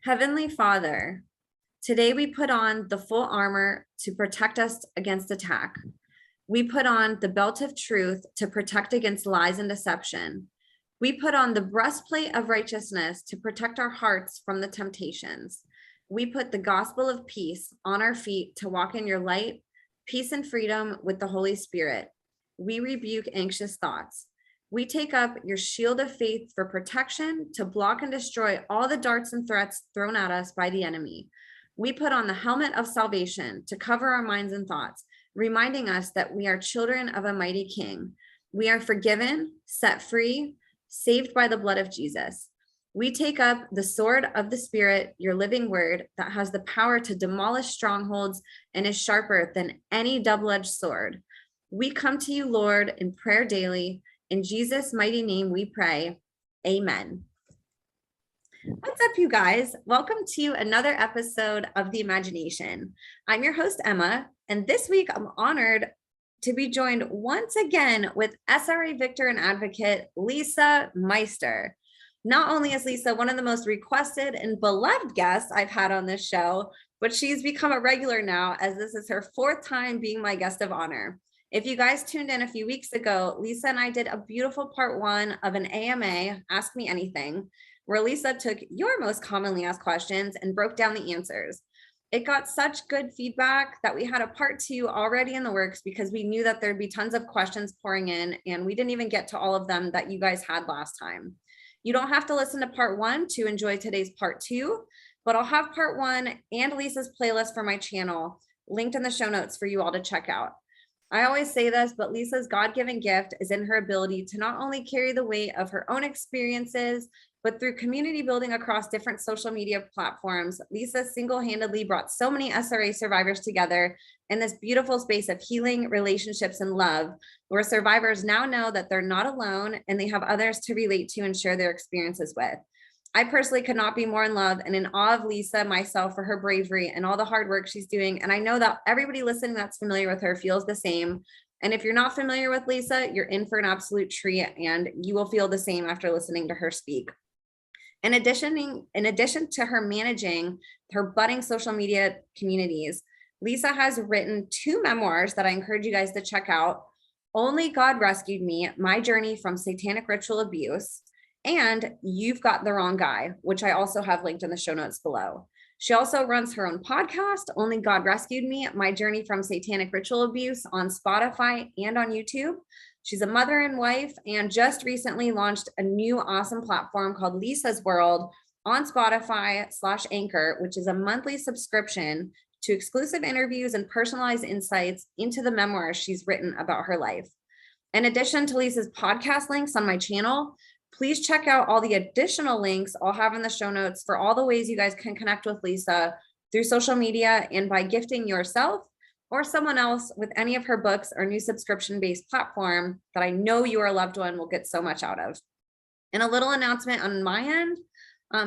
Heavenly Father, today we put on the full armor to protect us against attack. We put on the belt of truth to protect against lies and deception. We put on the breastplate of righteousness to protect our hearts from the temptations. We put the gospel of peace on our feet to walk in your light, peace and freedom with the Holy Spirit. We rebuke anxious thoughts. We take up your shield of faith for protection to block and destroy all the darts and threats thrown at us by the enemy. We put on the helmet of salvation to cover our minds and thoughts, reminding us that we are children of a mighty King. We are forgiven, set free, saved by the blood of Jesus. We take up the sword of the Spirit, your living word, that has the power to demolish strongholds and is sharper than any double-edged sword. We come to you, Lord, in prayer daily. In Jesus' mighty name we pray. Amen. What's up, you guys? Welcome to another episode of The Imagination. I'm your host, Emma, and this week I'm honored to be joined once again with SRA victor and advocate, Lisa Meister. Not only is Lisa one of the most requested and beloved guests I've had on this show, but she's become a regular now, as this is her fourth time being my guest of honor. If you guys tuned in a few weeks ago, Lisa and I did a beautiful part one of an AMA, Ask Me Anything, where Lisa took your most commonly asked questions and broke down the answers. It got such good feedback that we had a part two already in the works because we knew that there'd be tons of questions pouring in, and we didn't even get to all of them that you guys had last time. You don't have to listen to part one to enjoy today's part two, but I'll have part one and Lisa's playlist for my channel linked in the show notes for you all to check out. I always say this, but Lisa's God-given gift is in her ability to not only carry the weight of her own experiences, but through community building across different social media platforms, Lisa single-handedly brought so many SRA survivors together in this beautiful space of healing, relationships, and love, where survivors now know that they're not alone and they have others to relate to and share their experiences with. I personally could not be more in love and in awe of Lisa myself for her bravery and all the hard work she's doing. And I know that everybody listening that's familiar with her feels the same. And if you're not familiar with Lisa, you're in for an absolute treat, and you will feel the same after listening to her speak. In addition to her managing her budding social media communities, Lisa has written 2 memoirs that I encourage you guys to check out: Only God Rescued Me, My Journey from Satanic Ritual Abuse, and You've Got the Wrong Guy, which I also have linked in the show notes below. She also runs her own podcast, Only God Rescued Me, My Journey from Satanic Ritual Abuse, on Spotify and on YouTube. She's a mother and wife, and just recently launched a new awesome platform called Lisa's World on Spotify/Anchor, which is a monthly subscription to exclusive interviews and personalized insights into the memoirs she's written about her life. In addition to Lisa's podcast links on my channel, please check out all the additional links I'll have in the show notes for all the ways you guys can connect with Lisa through social media and by gifting yourself or someone else with any of her books or new subscription-based platform that I know your loved one will get so much out of. And a little announcement on my end,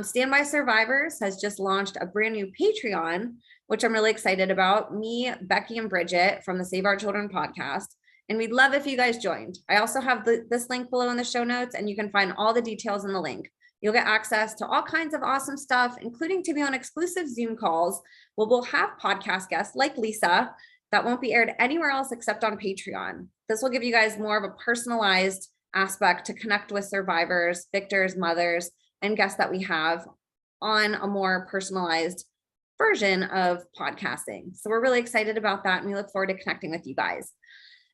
Stand By Survivors has just launched a brand new Patreon, which I'm really excited about. Me, Becky, and Bridget from the Save Our Children podcast. And we'd love if you guys joined. I also have this link below in the show notes, and you can find all the details in the link. You'll get access to all kinds of awesome stuff, including to be on exclusive Zoom calls where we'll have podcast guests like Lisa that won't be aired anywhere else except on Patreon. This will give you guys more of a personalized aspect to connect with survivors, victors, mothers, and guests that we have on a more personalized version of podcasting. So we're really excited about that, and we look forward to connecting with you guys.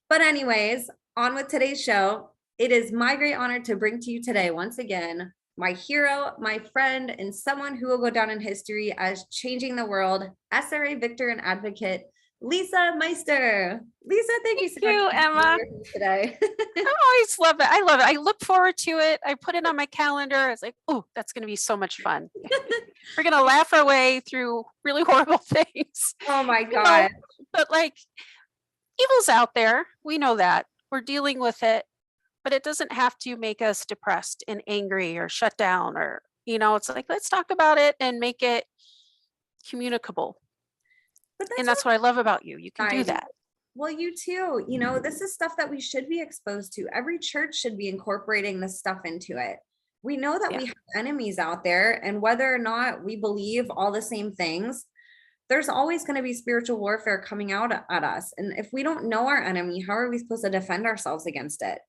But anyways, on with today's show. It is my great honor to bring to you today, once again, my hero, my friend, and someone who will go down in history as changing the world, SRA victor and advocate, Lisa Meister. Lisa, thank you so much for Emma. being here today. I always love it. I love it. I look forward to it. I put it on my calendar. I was like, oh, that's going to be so much fun. We're going to laugh our way through really horrible things. Oh my God. But like, evil's out there. We know that. We're dealing with it, but it doesn't have to make us depressed and angry or shut down, or, it's like, let's talk about it and make it communicable. And that's what I love about you. You can do that. Well, you too. This is stuff that we should be exposed to. Every church should be incorporating this stuff into it. we know that Yeah. we have enemies out there, and whether or not we believe all the same things, there's always going to be spiritual warfare coming out at us. And if we don't know our enemy, how are we supposed to defend ourselves against it?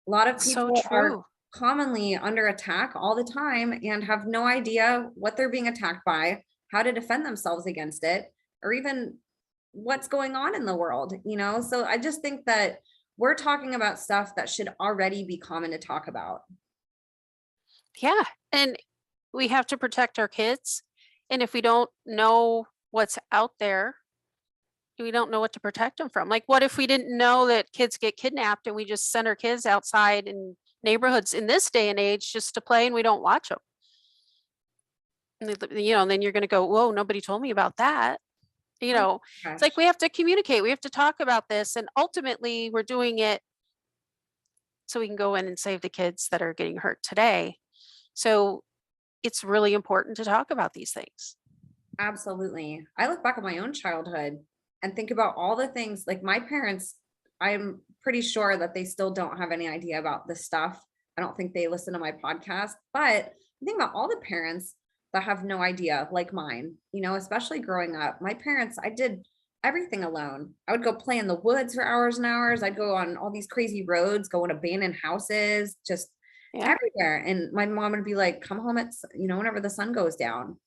A lot of So people are true. commonly under attack all the time and have no idea what they're being attacked by, how to defend themselves against it, or even what's going on in the world, you know? So I just think that we're talking about stuff that should already be common to talk about. Yeah. And we have to protect our kids. And if we don't know what's out there, we don't know what to protect them from. Like, what if we didn't know that kids get kidnapped and we just send our kids outside in neighborhoods in this day and age just to play and we don't watch them? And then you're going to go, whoa, nobody told me about that. Oh my It's like gosh. we have to communicate. We have to talk about this. And ultimately, we're doing it so we can go in and save the kids that are getting hurt today. So it's really important to talk about these things. Absolutely. I look back at my own childhood and think about all the things like my parents, I'm pretty sure that they still don't have any idea about this stuff. I don't think they listen to my podcast, but I think about all the parents that have no idea, like mine, you know, especially growing up. My parents, I did everything alone. I would go play in the woods for hours and hours. I'd go on all these crazy roads, go in abandoned houses, just Yeah. everywhere. And my mom would be like, come home at, whenever the sun goes down.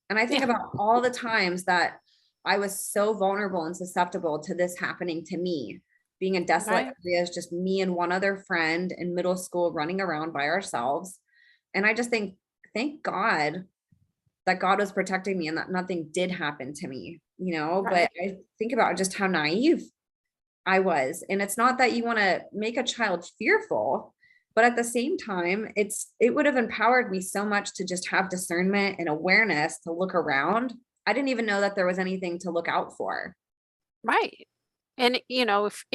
And I think Yeah. about all the times that I was so vulnerable and susceptible to this happening to me, being in desolate Right. areas, just me and one other friend in middle school running around by ourselves. And I just think, thank God that God was protecting me and that nothing did happen to me, but Right. I think about just how naive I was. And it's not that you want to make a child fearful, but at the same time, it would have empowered me so much to just have discernment and awareness to look around. I didn't even know that there was anything to look out for. Right. And if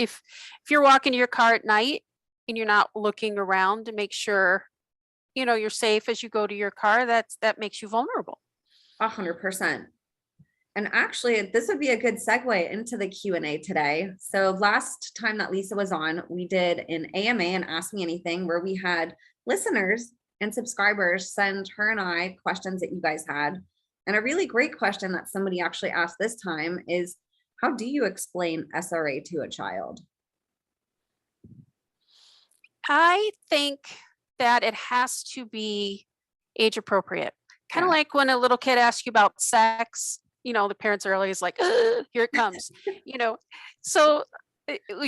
you're walking to your car at night and you're not looking around to make sure, you're safe as you go to your car, that makes you vulnerable. 100%. And actually, this would be a good segue into the Q&A today. So last time that Lisa was on, we did an AMA and Ask Me Anything where we had listeners and subscribers send her and I questions that you guys had. And a really great question that somebody actually asked this time is, how do you explain SRA to a child? I think that it has to be age appropriate. Kind of Yeah. like when a little kid asks you about sex, the parents are always like, "Ugh, here it comes, you know. So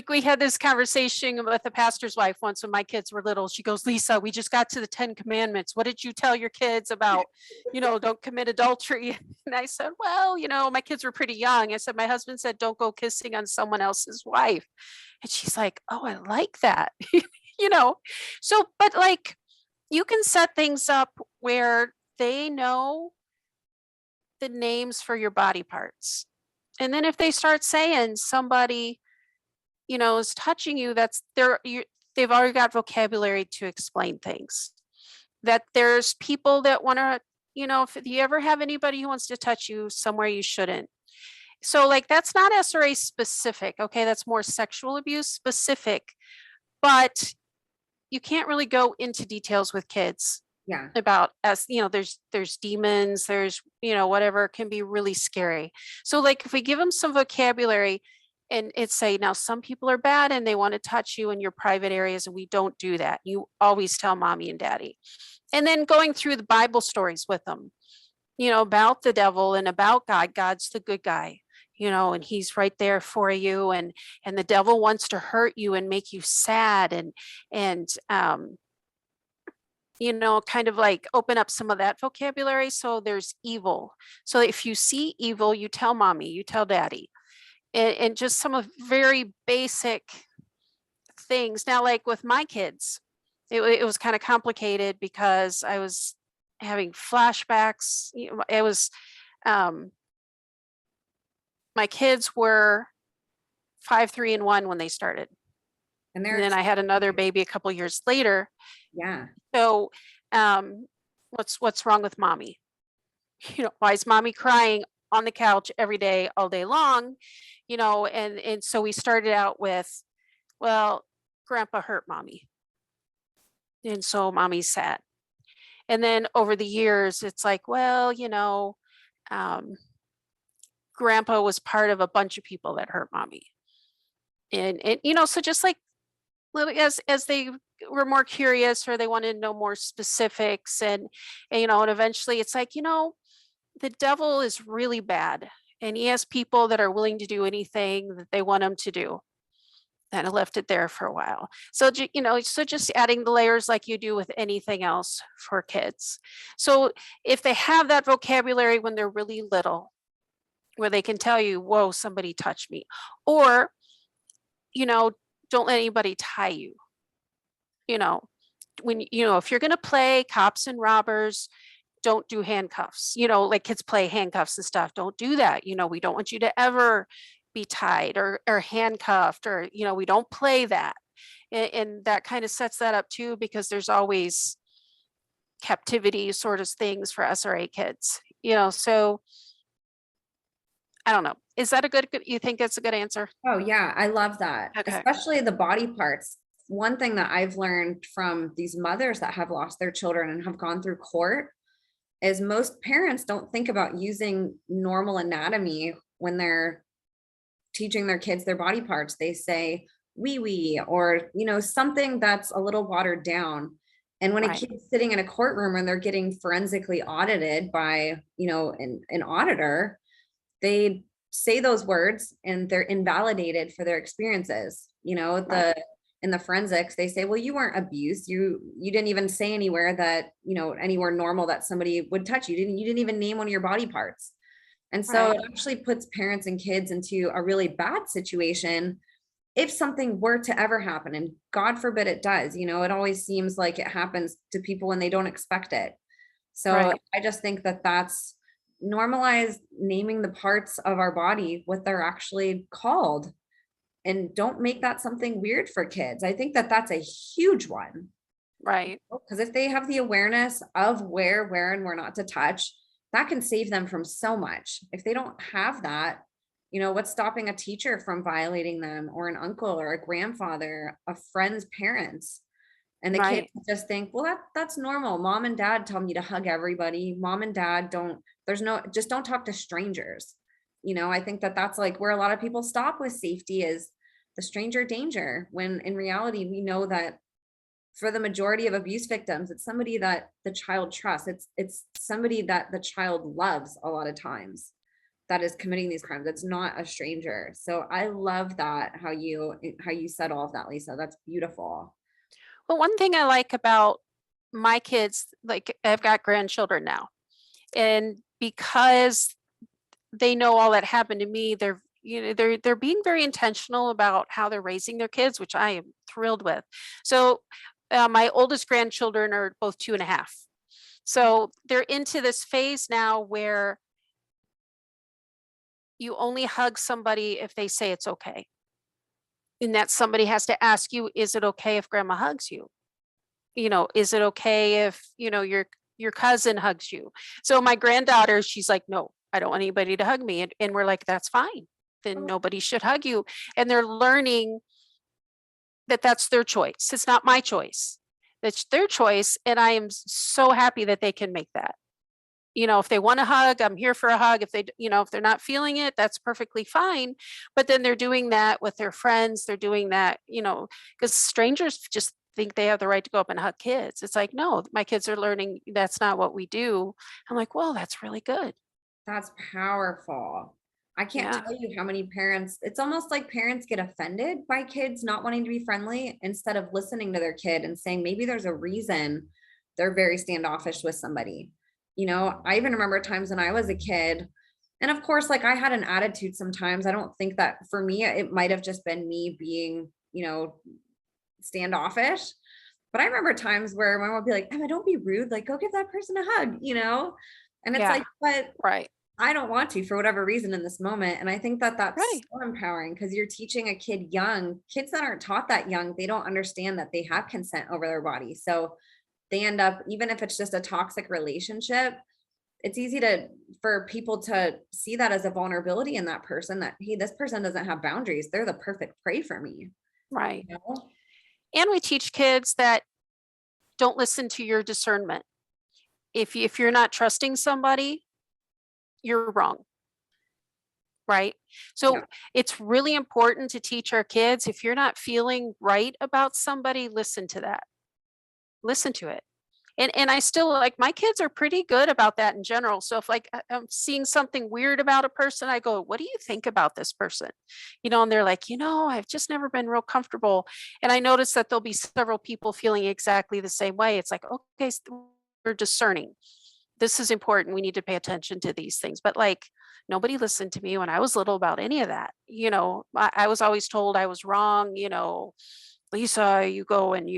we had this conversation with the pastor's wife once when my kids were little. She goes, Lisa, we just got to the 10 commandments. What did you tell your kids about, don't commit adultery? And I said, well, my kids were pretty young. I said, my husband said, don't go kissing on someone else's wife. And she's like, oh, I like that. you know so but like you can set things up where they know the names for your body parts, and then if they start saying somebody is touching you, they've already got vocabulary to explain things. That there's people that want to, if you ever have anybody who wants to touch you somewhere you shouldn't. So like that's not SRA specific, okay, that's more sexual abuse specific, but you can't really go into details with kids Yeah. about there's demons, there's whatever can be really scary. So like if we give them some vocabulary and it's say, now some people are bad and they want to touch you in your private areas, and we don't do that. You always tell mommy and daddy. And then going through the Bible stories with them, about the devil and about God. God's the good guy, and he's right there for you. And the devil wants to hurt you and make you sad and kind of like open up some of that vocabulary. So there's evil. So if you see evil, you tell mommy, you tell daddy, and just some of very basic things. Now, like with my kids, it was kind of complicated because I was having flashbacks. It was um my kids were 5, 3, and 1 when they started. And And they're, then I had another baby a couple years later. yeah. So what's wrong with mommy? Why is mommy crying on the couch every day, all day long? And so we started out with, well, grandpa hurt mommy. And so mommy's sad. And then over the years, it's like, well, grandpa was part of a bunch of people that hurt mommy. And so just like as they were more curious, or they wanted to know more specifics, and eventually it's like, the devil is really bad, and he has people that are willing to do anything that they want him to do. And I left it there for a while. So, so just adding the layers like you do with anything else for kids. So if they have that vocabulary when they're really little, where they can tell you, whoa, somebody touched me, or, don't let anybody tie you, if you're going to play cops and robbers, don't do handcuffs, like kids play handcuffs and stuff. Don't do that. We don't want you to ever be tied or handcuffed, or, we don't play that. And that kind of sets that up too, because there's always captivity sort of things for SRA kids, so I don't know. Is that you think that's a good answer? Oh yeah, I love that. Okay. Especially the body parts. One thing that I've learned from these mothers that have lost their children and have gone through court is most parents don't think about using normal anatomy when they're teaching their kids their body parts. They say wee wee, or something that's a little watered down. And when a Right. kid's sitting in a courtroom and they're getting forensically audited by an auditor, they say those words and they're invalidated for their experiences. Right. In the forensics, they say, well, you weren't abused. You didn't even say anywhere that, anywhere normal that somebody would touch you. You didn't even name one of your body parts. And so Right. it actually puts parents and kids into a really bad situation if something were to ever happen. And God forbid it does. It always seems like it happens to people when they don't expect it. So Right. I just think that that's normalize naming the parts of our body what they're actually called, and don't make that something weird for kids. I think that that's a huge one, Right. because if they have the awareness of where and where not to touch, that can save them from so much. If they don't have that, what's stopping a teacher from violating them, or an uncle or a grandfather, a friend's parents? And the kids Right. just think, well, that's normal. Mom and dad tell me to hug everybody. Mom and dad just don't talk to strangers. I think that that's like where a lot of people stop with safety, is the stranger danger. When in reality, we know that for the majority of abuse victims, it's somebody that the child trusts. It's somebody that the child loves a lot of times that is committing these crimes. It's not a stranger. So I love that, how you said all of that, Lisa. That's beautiful. Well, one thing I like about my kids, like I've got grandchildren now, and because they know all that happened to me, they're being very intentional about how they're raising their kids, which I am thrilled with. So my oldest grandchildren are both 2.5. So they're into this phase now where you only hug somebody if they say it's okay. And that somebody has to ask you, is it okay if grandma hugs you? Is it okay if, your cousin hugs you? So my granddaughter, she's like, no, I don't want anybody to hug me. And we're like, that's fine. Then nobody should hug you. And they're learning that that's their choice. It's not my choice. It's their choice. And I am so happy that they can make that. If they want a hug, I'm here for a hug. If if they're not feeling it, that's perfectly fine. But then they're doing that with their friends. They're doing that, because strangers just think they have the right to go up and hug kids. It's like, no, my kids are learning that's not what we do. I'm like, well, that's really good. That's powerful. I can't Yeah. tell you how many parents, it's almost like parents get offended by kids not wanting to be friendly, instead of listening to their kid and saying, maybe there's a reason they're very standoffish with somebody. I even remember times when I was a kid, and of course, like I had an attitude sometimes. I don't think that for me, it might have just been me being, standoffish. But I remember times where my mom would be like, Emma, don't be rude. Like, go give that person a hug, And it's Yeah. like, but Right. I don't want to for whatever reason in this moment. And I think that that's Right. so empowering, because you're teaching a kid young, kids that aren't taught that young, they don't understand that they have consent over their body. So they end up, even if it's just a toxic relationship, it's easy for people to see that as a vulnerability in that person, that, hey, this person doesn't have boundaries. They're the perfect prey for me. Right. You know? And we teach kids that don't listen to your discernment. if you're not trusting somebody, you're wrong. Right? So Yeah. it's really important to teach our kids, if you're not feeling right about somebody, listen to that. Listen to it. And I still, like, my kids are pretty good about that in general. So if like I'm seeing something weird about a person, I go, what do you think about this person? And they're like, I've just never been real comfortable. And I notice that there'll be several people feeling exactly the same way. It's like, okay, we're discerning. This is important. We need to pay attention to these things. But like, nobody listened to me when I was little about any of that. I was always told I was wrong, Lisa, you go and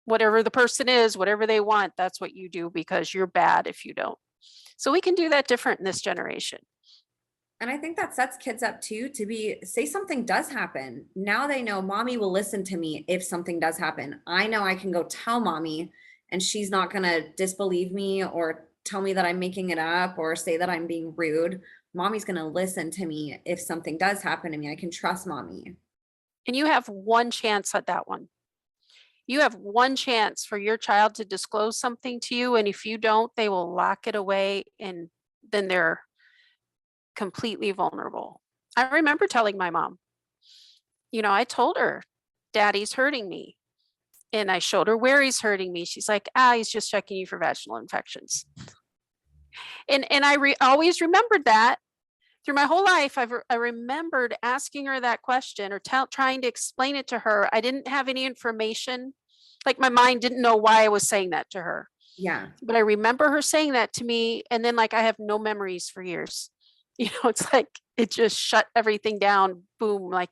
whatever the person is, whatever they want, that's what you do, because you're bad if you don't. So we can do that different in this generation. And I think that sets kids up too to say something does happen. Now they know mommy will listen to me if something does happen. I know I can go tell mommy and she's not going to disbelieve me or tell me that I'm making it up or say that I'm being rude. Mommy's going to listen to me if something does happen to me. I can trust mommy. And you have one chance at that one. You have one chance for your child to disclose something to you. And if you don't, they will lock it away and then they're completely vulnerable. I remember telling my mom, I told her, Daddy's hurting me. And I showed her where he's hurting me. She's like, he's just checking you for vaginal infections. And I always remembered that through my whole life. I remembered asking her that question or trying to explain it to her. I didn't have any information. Like my mind didn't know why I was saying that to her. Yeah. But I remember her saying that to me. And then like I have no memories for years. It's like it just shut everything down. Boom. Like,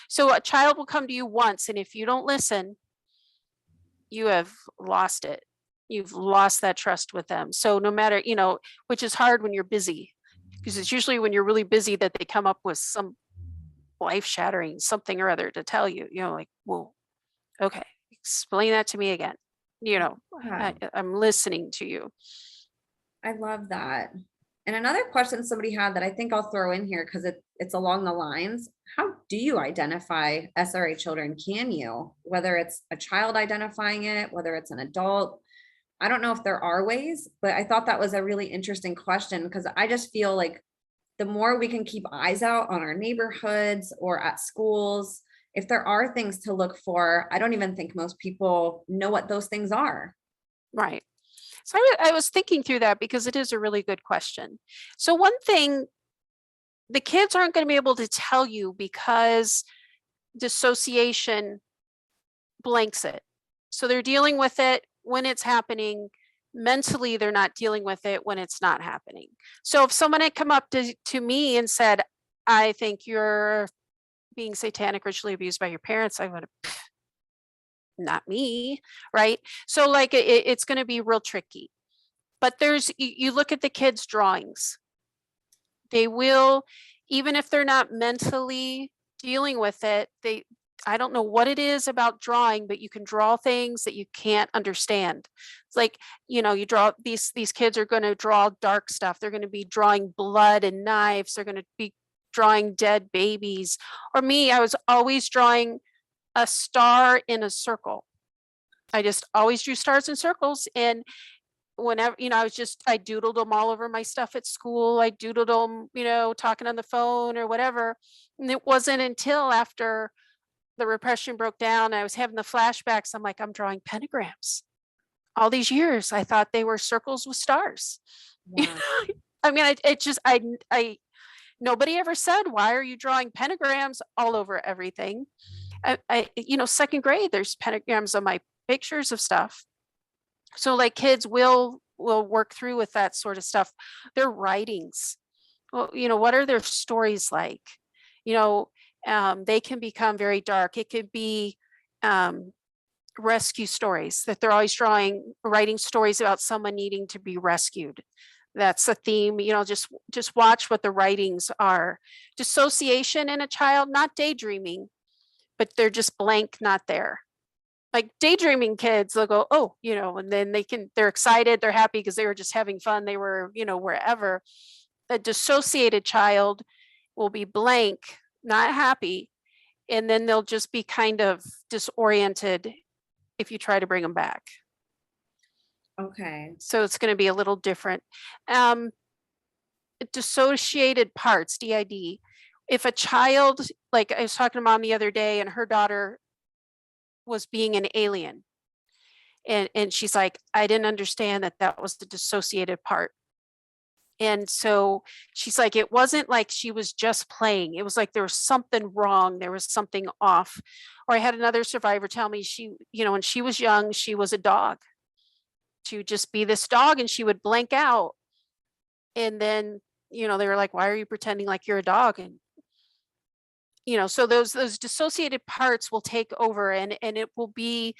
so a child will come to you once. And if you don't listen, you have lost it. You've lost that trust with them. So no matter, which is hard when you're busy, because it's usually when you're really busy that they come up with some life shattering something or other to tell you, like, whoa, okay, explain that to me again. Yeah. I'm listening to you. I love that. And another question somebody had that I think I'll throw in here because it's along the lines, how do you identify SRA children? Can you, whether it's a child identifying it, whether it's an adult? I don't know if there are ways, but I thought that was a really interesting question because I just feel like the more we can keep eyes out on our neighborhoods or at schools, if there are things to look for, I don't even think most people know what those things are. Right. So I was thinking through that because it is a really good question. So one thing, the kids aren't going to be able to tell you because dissociation blanks it. So they're dealing with it when it's happening. Mentally, they're not dealing with it when it's not happening. So if someone had come up to me and said, I think you're being satanic ritually abused by your parents, I would have, not me, right? So like it's going to be real tricky. But you look at the kids' drawings. They will, even if they're not mentally dealing with it, I don't know what it is about drawing, but you can draw things that you can't understand. It's like, you draw these kids are going to draw dark stuff. They're going to be drawing blood and knives. They're going to be drawing dead babies. Or me, I was always drawing a star in a circle. I just always drew stars in circles. And whenever, I doodled them all over my stuff at school. I doodled them, talking on the phone or whatever. And it wasn't until after the repression broke down, I was having the flashbacks. I'm like, I'm drawing pentagrams. All these years, I thought they were circles with stars. Wow. I mean, I nobody ever said, why are you drawing pentagrams all over everything? Second grade, there's pentagrams on my pictures of stuff. So like kids will work through with that sort of stuff. Their writings, well, what are their stories like? They can become very dark. It could be rescue stories, that they're always writing stories about someone needing to be rescued. That's a theme. Just watch what the writings are. Dissociation in a child, not daydreaming, but they're just blank, not there. Like daydreaming kids, they'll go, oh, and then they're excited, they're happy because they were just having fun. They were, wherever. A dissociated child will be blank, not happy. And then they'll just be kind of disoriented if you try to bring them back. Okay. So it's going to be a little different. Um, Dissociated parts, DID. If a child, like I was talking to mom the other day, and her daughter was being an alien, and she's like, I didn't understand that that was the dissociated part. And so she's like, it wasn't like she was just playing. It was like there was something wrong. There was something off. Or I had another survivor tell me when she was young, she was a dog. She would just be this dog and she would blank out. And then, they were like, why are you pretending like you're a dog? And, so those dissociated parts will take over, and it will be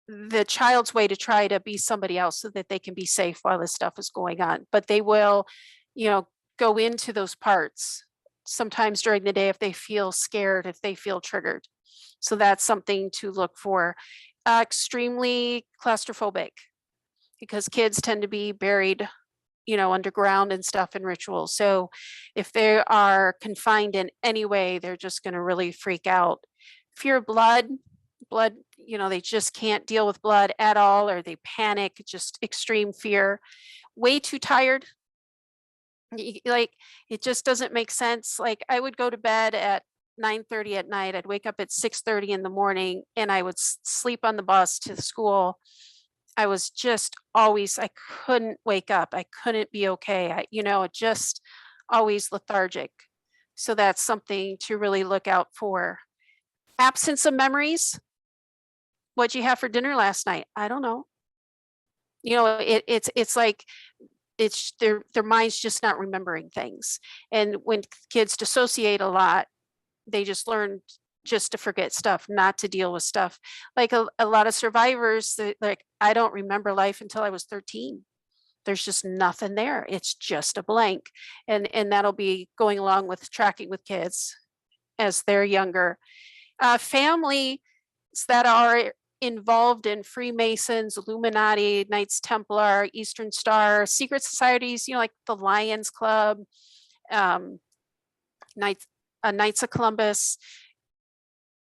the child's way to try to be somebody else so that they can be safe while this stuff is going on. But they will, you know, go into those parts sometimes during the day if they feel scared, if they feel triggered. So that's something to look for. Extremely claustrophobic, because kids tend to be buried, underground and stuff in rituals. So if they are confined in any way, they're just going to really freak out. Fear of blood, they just can't deal with blood at all, or they panic, just extreme fear. Way too tired. Like, it just doesn't make sense. Like, I would go to bed at 9:30 at night. I'd wake up at 6:30 in the morning, and I would sleep on the bus to the school. I was just always, I couldn't wake up. I couldn't be okay. Just always lethargic. So that's something to really look out for. Absence of memories. What'd you have for dinner last night? I don't know. It's like it's their mind's just not remembering things. And when kids dissociate a lot, they just learn just to forget stuff, not to deal with stuff. Like a lot of survivors, like, I don't remember life until I was 13. There's just nothing there. It's just a blank. And that'll be going along with tracking with kids as they're younger. Families that are involved in Freemasons, Illuminati, Knights Templar, Eastern Star, secret societies, like the Lions Club, um, Knights of Columbus.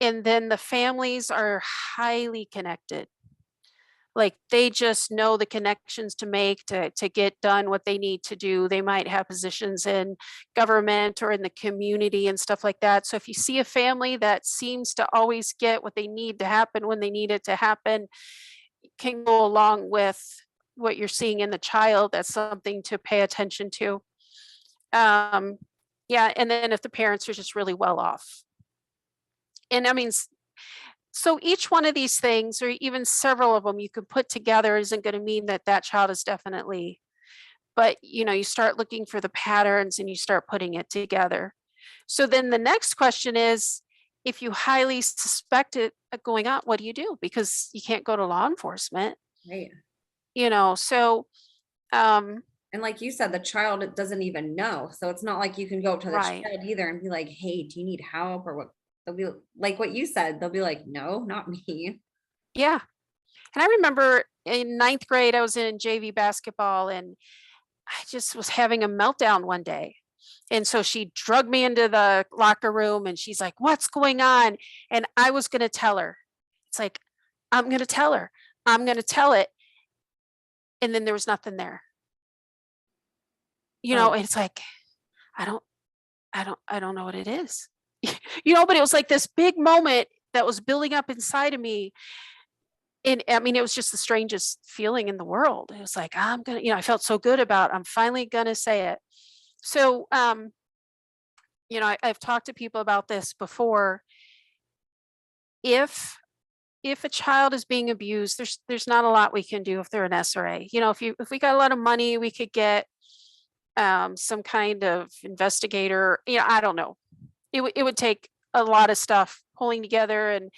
And then the families are highly connected. Like, they just know the connections to make to get done what they need to do. They might have positions in government or in the community and stuff like that. So if you see a family that seems to always get what they need to happen when they need it to happen, can go along with what you're seeing in the child. That's something to pay attention to. Yeah, and then if the parents are just really well off. And I mean, so each one of these things, or even several of them, you could put together, isn't going to mean that that child is definitely, but you start looking for the patterns and you start putting it together. So then the next question is, if you highly suspect it going on, what do you do? Because you can't go to law enforcement, Right. So And like you said, the child doesn't even know. So it's not like you can go to the right. child either and be like, hey, do you need help or what? They'll be like what you said. They'll be like, no, not me. Yeah. And I remember in ninth grade, I was in JV basketball, and I just was having a meltdown one day. And so she drugged me into the locker room, and she's like, what's going on? And I was going to tell her. It's like, I'm going to tell her. I'm going to tell it. And then there was nothing there. Oh, It's like, I don't know what it is. But it was like this big moment that was building up inside of me. And I mean, it was just the strangest feeling in the world. It was like, I'm going to, I felt so good I'm finally going to say it. So, I've talked to people about this before. If a child is being abused, there's not a lot we can do if they're an SRA. If we got a lot of money, we could get some kind of investigator. I don't know. It would take a lot of stuff pulling together, and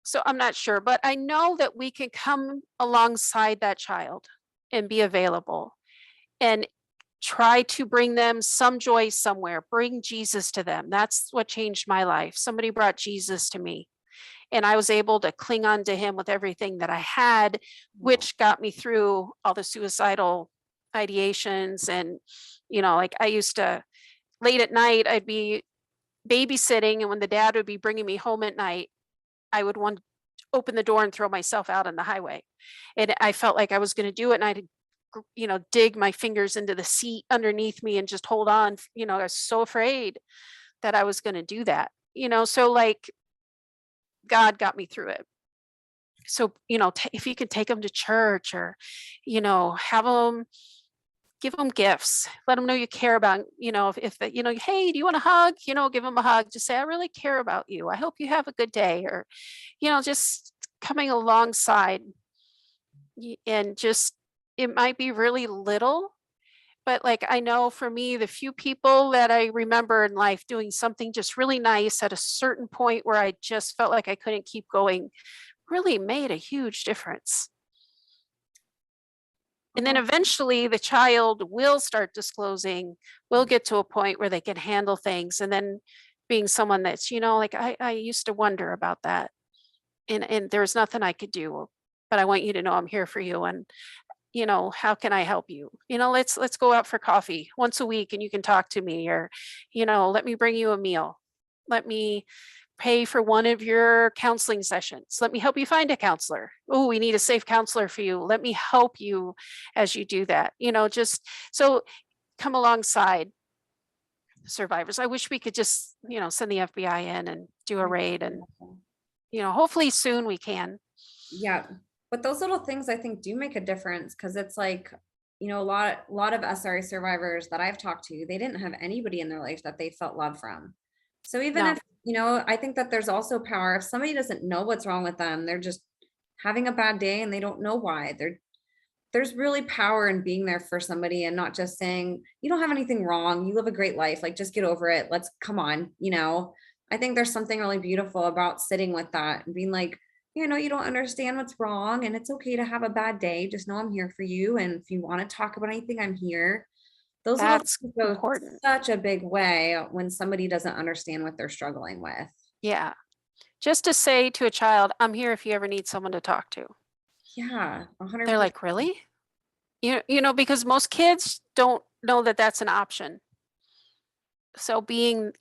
so I'm not sure, but I know that we can come alongside that child and be available and try to bring them some joy somewhere, bring Jesus to them. That's what changed my life. Somebody brought Jesus to me, and I was able to cling on to him with everything that I had, which got me through all the suicidal ideations. And, like, I used to, late at night, I'd be babysitting, and when the dad would be bringing me home at night, I would want open the door and throw myself out on the highway. And I felt like I was going to do it. And I'd, dig my fingers into the seat underneath me and just hold on. I was so afraid that I was going to do that, so like God got me through it. So, if you could take them to church or, have them, give them gifts, let them know you care about, if the, hey, do you want a hug? Give them a hug. Just say, I really care about you. I hope you have a good day. Or, just coming alongside and just, it might be really little, but like, I know for me, the few people that I remember in life doing something just really nice at a certain point where I just felt like I couldn't keep going really made a huge difference. And then eventually the child will start disclosing, will get to a point where they can handle things. And then being someone that's, like I used to wonder about that. And there's nothing I could do, but I want you to know I'm here for you. And, how can I help you? Let's go out for coffee once a week and you can talk to me, or, let me bring you a meal. Let me pay for one of your counseling sessions. Let me help you find a counselor. Oh, we need a safe counselor for you. Let me help you as you do that. Just so come alongside survivors. I wish we could just, send the FBI in and do a raid, and, hopefully soon we can. Yeah. But those little things I think do make a difference, because it's like, a lot of SRA survivors that I've talked to, they didn't have anybody in their life that they felt love from. So even No, if, I think that there's also power if somebody doesn't know what's wrong with them, they're just having a bad day and they don't know why. There's really power in being there for somebody and not just saying, you don't have anything wrong, you live a great life, like just get over it. Let's come on, I think there's something really beautiful about sitting with that and being like, you don't understand what's wrong and it's okay to have a bad day. Just know I'm here for you. And if you want to talk about anything, I'm here. Those little that's things go important. such a big way when somebody doesn't understand what they're struggling with. Yeah. Just to say to a child, I'm here if you ever need someone to talk to. Yeah, They're 100%. like, really? Because most kids don't know that that's an option. So being,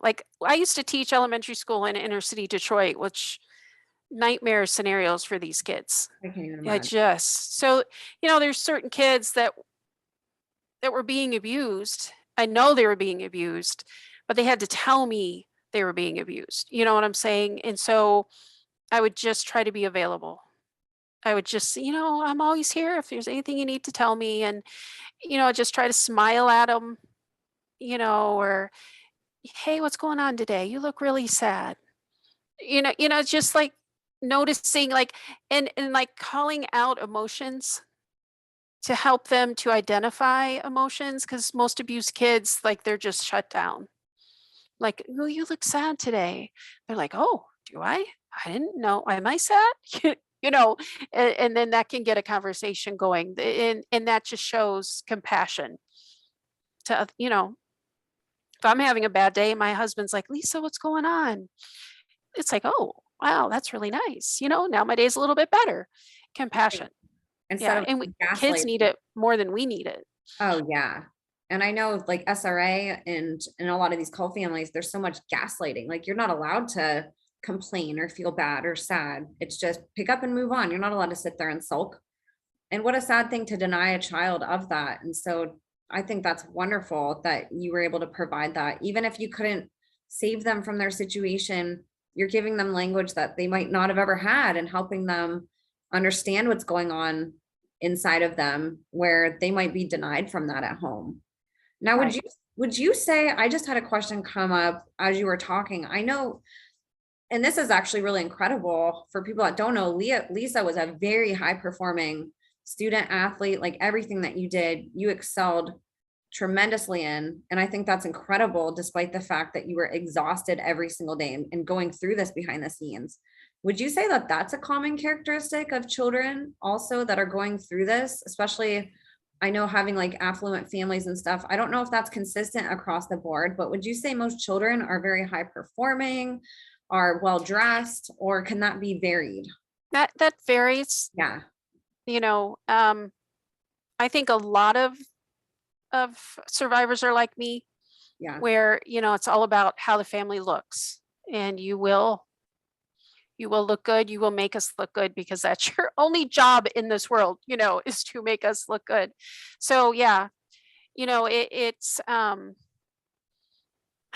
like I used to teach elementary school in inner city Detroit, which nightmare scenarios for these kids. I can't even I imagine. just so there's certain kids that were being abused. I know they were being abused, but they had to tell me they were being abused. You know what I'm saying? And so I would just try to be available. I would just, I'm always here if there's anything you need to tell me, and just try to smile at them, or hey, what's going on today? You look really sad. Just like noticing, like, and like calling out emotions to help them to identify emotions, because most abused kids, like, they're just shut down. Like, oh, you look sad today. They're like, oh, do I? I didn't know. Am I sad? you know, and then that can get a conversation going. And that just shows compassion to, if I'm having a bad day, my husband's like, Lisa, what's going on? It's like, oh, wow, that's really nice. Now my day's a little bit better. Right. Compassion. Instead Yeah. of And kids need gaslighting. it more than we need it. Oh, yeah. And I know like SRA and in a lot of these cult families, there's so much gaslighting. Like you're not allowed to complain or feel bad or sad. It's just pick up and move on. You're not allowed to sit there and sulk. And what a sad thing to deny a child of that. And so I think that's wonderful that you were able to provide that. Even if you couldn't save them from their situation, you're giving them language that they might not have ever had and helping them understand what's going on inside of them where they might be denied from that at home. Now, Right. would you say, I just had a question come up as you were talking. I know, and this is actually really incredible for people that don't know, Lisa was a very high performing student athlete. Like everything that you did, you excelled tremendously in. And I think that's incredible, despite the fact that you were exhausted every single day and going through this behind the scenes. Would you say that that's a common characteristic of children also that are going through this, especially I know having like affluent families and stuff. I don't know if that's consistent across the board, but would you say most children are very high performing, are well dressed, or can that be varied? That varies. Yeah, You know, um, I think a lot of survivors are like me, yeah, where it's all about how the family looks, and you will You will look good. You will make us look good because that's your only job in this world, is to make us look good. So yeah, I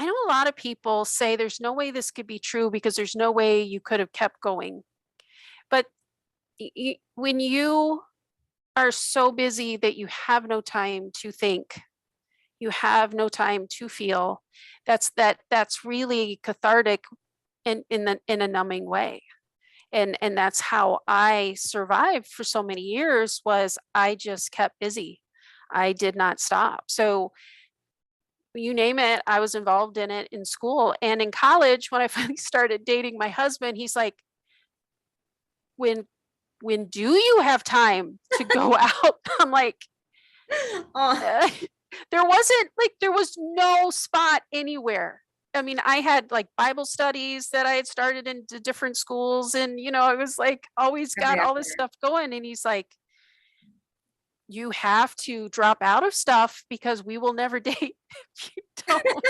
know a lot of people say there's no way this could be true because there's no way you could have kept going. But when you are so busy that you have no time to think, you have no time to feel, that's really cathartic in a numbing way. And that's how I survived for so many years, was I just kept busy. I did not stop. So you name it, I was involved in it in school and in college. When I finally started dating my husband, he's like, when when do you have time to go out? I'm like, Oh, uh, there was no spot anywhere. I mean, I had like Bible studies that I had started in different schools, and I was like always got every all this effort. stuff going. And he's like, you have to drop out of stuff because we will never date if you don't.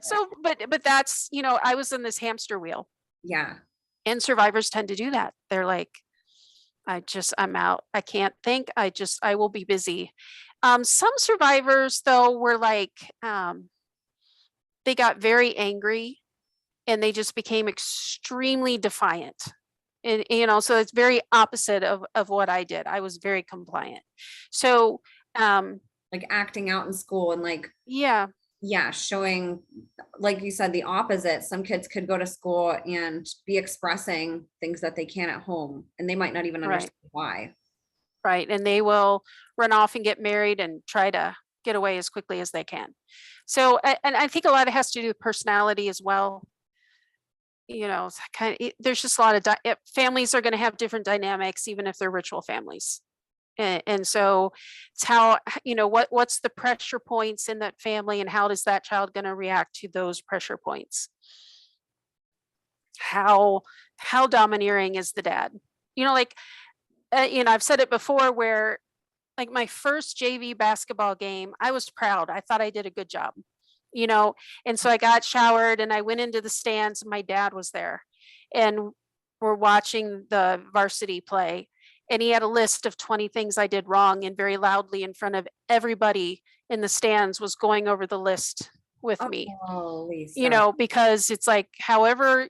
So, but that's, I was in this hamster wheel, Yeah. and survivors tend to do that. They're like, I'm out. I can't think. I will be busy. Some survivors though were like, they got very angry and they just became extremely defiant. And so it's very opposite of what I did. I was very compliant. So Like acting out in school and like, yeah, yeah, showing, like you said, the opposite. Some kids could go to school and be expressing things that they can at home, and they might not even right, understand why. right. And they will run off and get married and try to get away as quickly as they can. So and I think a lot of it has to do with personality as well. It's there's just a lot of families are going to have different dynamics, even if they're ritual families. And so it's how, what's the pressure points in that family, and how does that child going to react to those pressure points? How domineering is the dad? Like, I've said it before, where like my first JV basketball game, I was proud. I thought I did a good job, you know, and so I got showered and I went into the stands, and my dad was there, and we're watching the varsity play. And he had a list of 20 things I did wrong, and very loudly in front of everybody in the stands was going over the list with me, Oh, Lisa. because it's like, however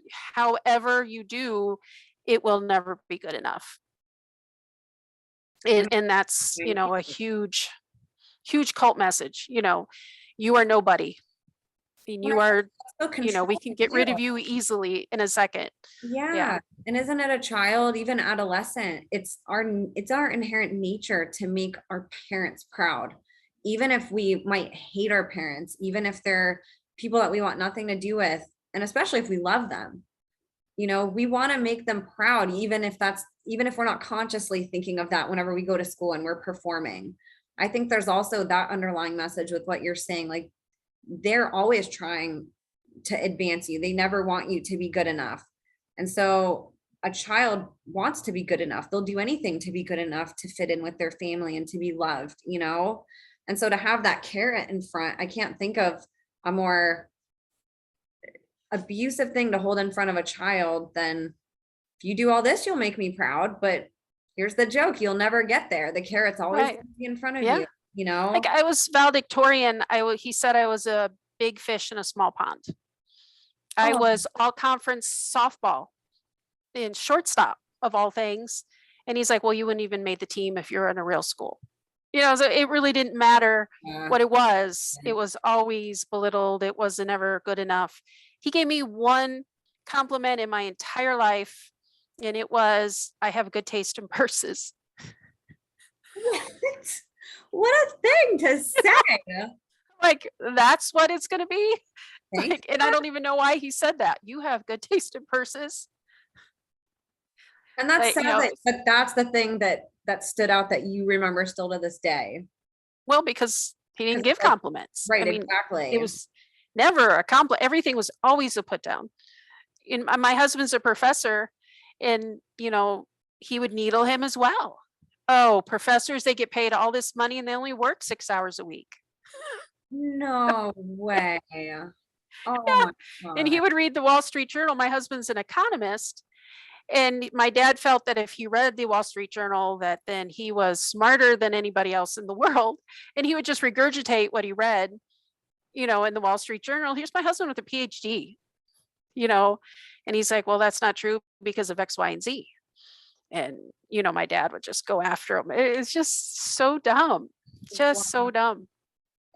you do, it will never be good enough. And And that's, a huge cult message. You are nobody, and well, you are, so we can controlling get too. rid of you easily in a second. Yeah. Yeah. And isn't it a child, even adolescent? It's our inherent nature to make our parents proud. Even if we might hate our parents, even if they're people that we want nothing to do with, and especially if we love them. We want to make them proud, even if we're not consciously thinking of that whenever we go to school and we're performing. I think there's also that underlying message with what you're saying. Like, they're always trying to advance you. They never want you to be good enough. And so a child wants to be good enough. They'll do anything to be good enough to fit in with their family and to be loved. And so to have that carrot in front, I can't think of a more abusive thing to hold in front of a child than, if you do all this, you'll make me proud. But here's the joke, you'll never get there. The carrot's always Right. going to be in front of Yeah. you. Like, I was valedictorian. He said I was a big fish in a small pond. I Oh, was all conference softball in shortstop of all things. And he's like, well, you wouldn't even made the team if you're in a real school. So it really didn't matter yeah. what it was. It was always belittled. It wasn't ever good enough. He gave me one compliment in my entire life, and it was, I have good taste in purses. What? What a thing to say. Like, that's what it's going to be. Thank Like, and I don't even know why he said that. You have good taste in purses. And that's But, sad but that's the thing that stood out that you remember still to this day. well, because he didn't 'Cause give compliments. right, I mean, exactly. it was never a compliment. Everything was always a put down. And my husband's a professor, and he would needle him as well. Oh, professors, they get paid all this money and they only work 6 hours a week. No way. Oh my And he God. would read the Wall Street Journal. My husband's an economist. And my dad felt that if he read the Wall Street Journal, that then he was smarter than anybody else in the world. And he would just regurgitate what he read, in the Wall Street Journal. Here's my husband with a PhD, you know, and he's like, well, that's not true because of X, Y, and Z. And, my dad would just go after him. It's just so dumb. Just so Wow. dumb.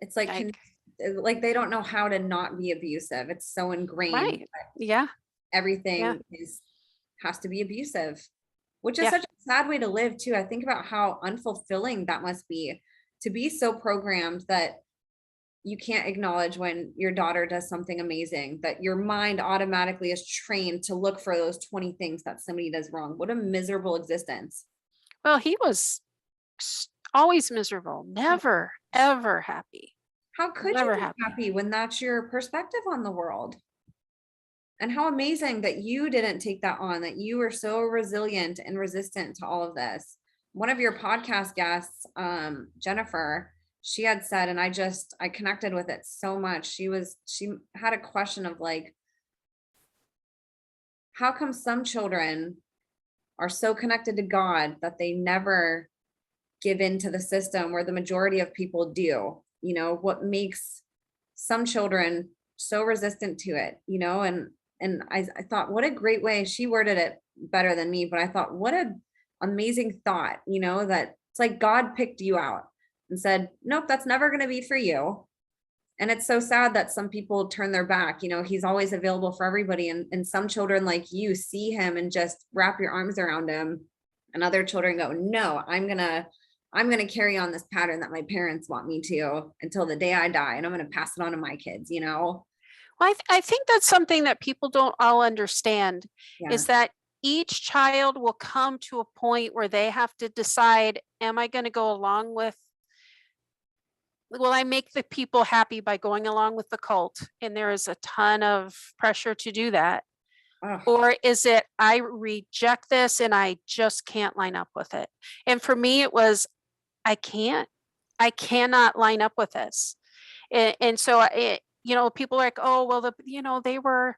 It's like, Like, like they don't know how to not be abusive. It's so ingrained right. Yeah. everything Yeah. has to be abusive, which is Yeah. such a sad way to live too. I think about how unfulfilling that must be, to be so programmed that you can't acknowledge when your daughter does something amazing, that your mind automatically is trained to look for those 20 things that somebody does wrong. What a miserable existence. Well, he was always miserable, never, ever happy, How could you never be happy. happy when that's your perspective on the world? And how amazing that you didn't take that on, that you were so resilient and resistant to all of this. One of your podcast guests, Jennifer, she had said, and I connected with it so much. She had a question of like, how come some children are so connected to God that they never give in to the system where the majority of people do? What makes some children so resistant to it, and I thought, what a great way. She worded it better than me, but I thought, what a amazing thought, that it's like God picked you out and said, nope, that's never going to be for you. And it's so sad that some people turn their back. He's always available for everybody. And some children like you see him and just wrap your arms around him. And other children go, no, I'm gonna carry on this pattern that my parents want me to until the day I die. And I'm gonna pass it on to my kids. Well, I think that's something that people don't all understand Yeah. is that each child will come to a point where they have to decide, am I going to go along with, will I make the people happy by going along with the cult? And there is a ton of pressure to do that. Ugh. Or is it, I reject this and I just can't line up with it? And for me, it was, I cannot line up with this. And so people are like, oh, well, they were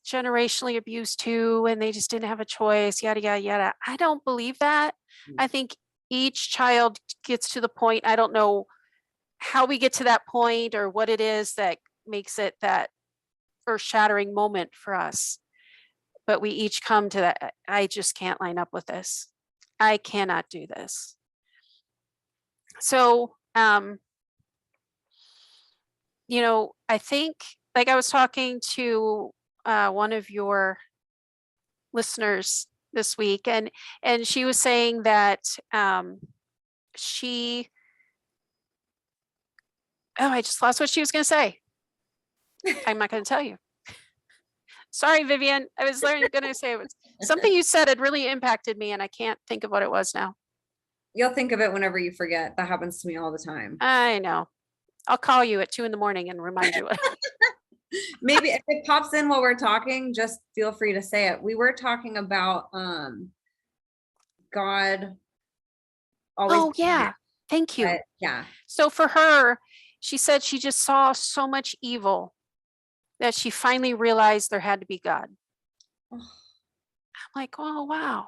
generationally abused too, and they just didn't have a choice, yada, yada, yada. I don't believe that. I think each child gets to the point. I don't know how we get to that point or what it is that makes it that earth shattering moment for us. But we each come to that. I just can't line up with this. I cannot do this. So, I think, like I was talking to one of your listeners this week, and she was saying that she, I just lost what she was going to say. I'm not going to tell you. Sorry, Vivian. I was going to say it was something you said had really impacted me, and I can't think of what it was now. You'll think of it whenever you forget. That happens to me all the time. I know. I'll call you at 2 a.m. and remind you. Maybe if it pops in while we're talking, just feel free to say it. We were talking about God always. Oh, yeah. Thank you. Yeah. So for her, she said she just saw so much evil that she finally realized there had to be God. I'm like, oh, wow.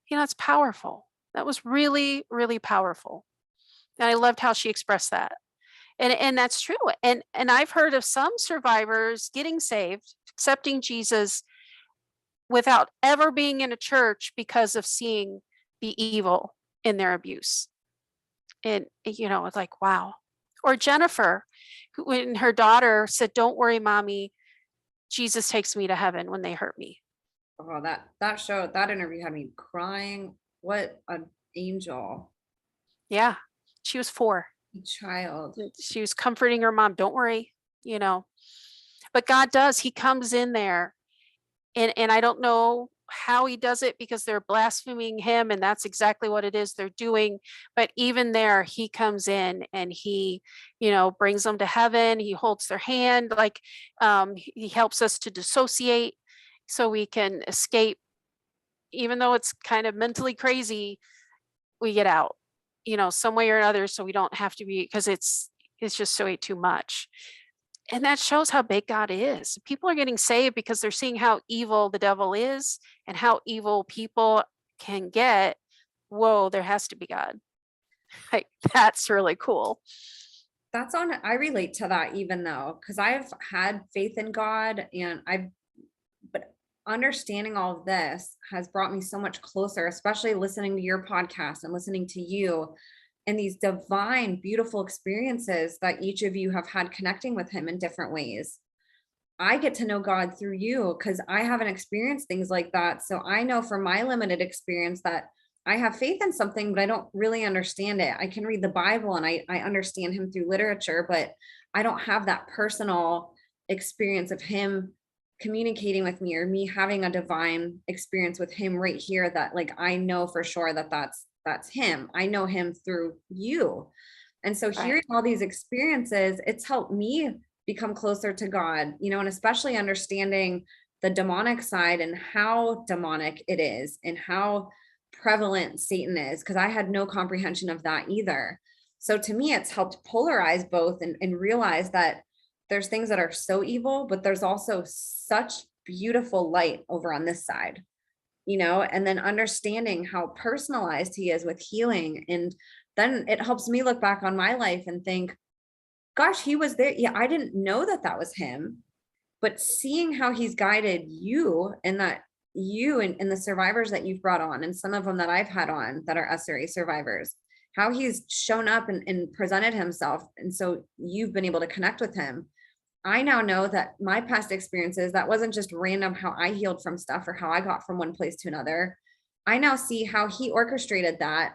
It's powerful. That was really, really powerful. And I loved how she expressed that. And that's true. And I've heard of some survivors getting saved, accepting Jesus without ever being in a church because of seeing the evil in their abuse. And, it's like, wow. Or Jennifer, when her daughter said, don't worry, mommy, Jesus takes me to heaven when they hurt me. Oh, that interview had me crying. What an angel. Yeah. She was 4. Child. She was comforting her mom. Don't worry, but God does, he comes in there and I don't know how he does it because they're blaspheming him and that's exactly what it is they're doing. But even there, he comes in and he, brings them to heaven. He holds their hand, like he helps us to dissociate so we can escape. Even though it's kind of mentally crazy, we get out, some way or another, so we don't have to be, because it's just so too much. And that shows how big God is. People are getting saved because they're seeing how evil the devil is and how evil people can get. Whoa, there has to be God. Like, that's really cool. That's on, I relate to that even though, because I've had faith in God and but understanding all of this has brought me so much closer, especially listening to your podcast and listening to you and these divine, beautiful experiences that each of you have had connecting with him in different ways. I get to know God through you because I haven't experienced things like that. So I know from my limited experience that I have faith in something, but I don't really understand it. I can read the Bible and I understand him through literature, but I don't have that personal experience of him communicating with me or me having a divine experience with him right here that like I know for sure that that's him. I know him through you. And so Right. hearing all these experiences, it's helped me become closer to God, and especially understanding the demonic side and how demonic it is and how prevalent Satan is, because I had no comprehension of that either. So to me, it's helped polarize both and realize that there's things that are so evil, but there's also such beautiful light over on this side, and then understanding how personalized he is with healing. And then it helps me look back on my life and think, gosh, he was there. Yeah, I didn't know that that was him, but seeing how he's guided you and that you and the survivors that you've brought on, and some of them that I've had on that are SRA survivors, how he's shown up and presented himself. And so you've been able to connect with him. I now know that my past experiences, that wasn't just random how I healed from stuff or how I got from one place to another. I now see how he orchestrated that.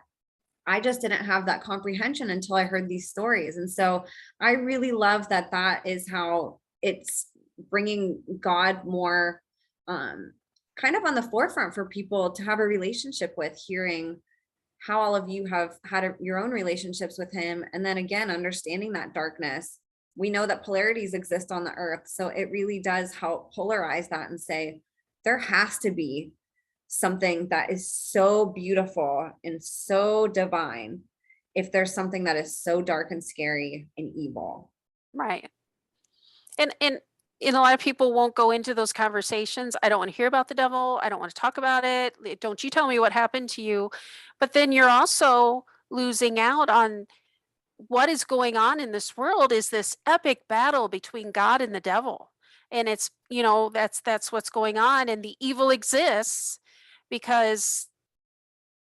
I just didn't have that comprehension until I heard these stories. And so I really love that that is how it's bringing God more kind of on the forefront for people to have a relationship with, hearing how all of you have had your own relationships with him. And then again, understanding that darkness. We know that polarities exist on the earth. So it really does help polarize that and say, there has to be something that is so beautiful and so divine if there's something that is so dark and scary and evil. Right. And a lot of people won't go into those conversations. I don't want to hear about the devil. I don't want to talk about it. Don't you tell me what happened to you. But then you're also losing out on what is going on in this world is this epic battle between God and the devil. And it's, that's what's going on. And the evil exists because,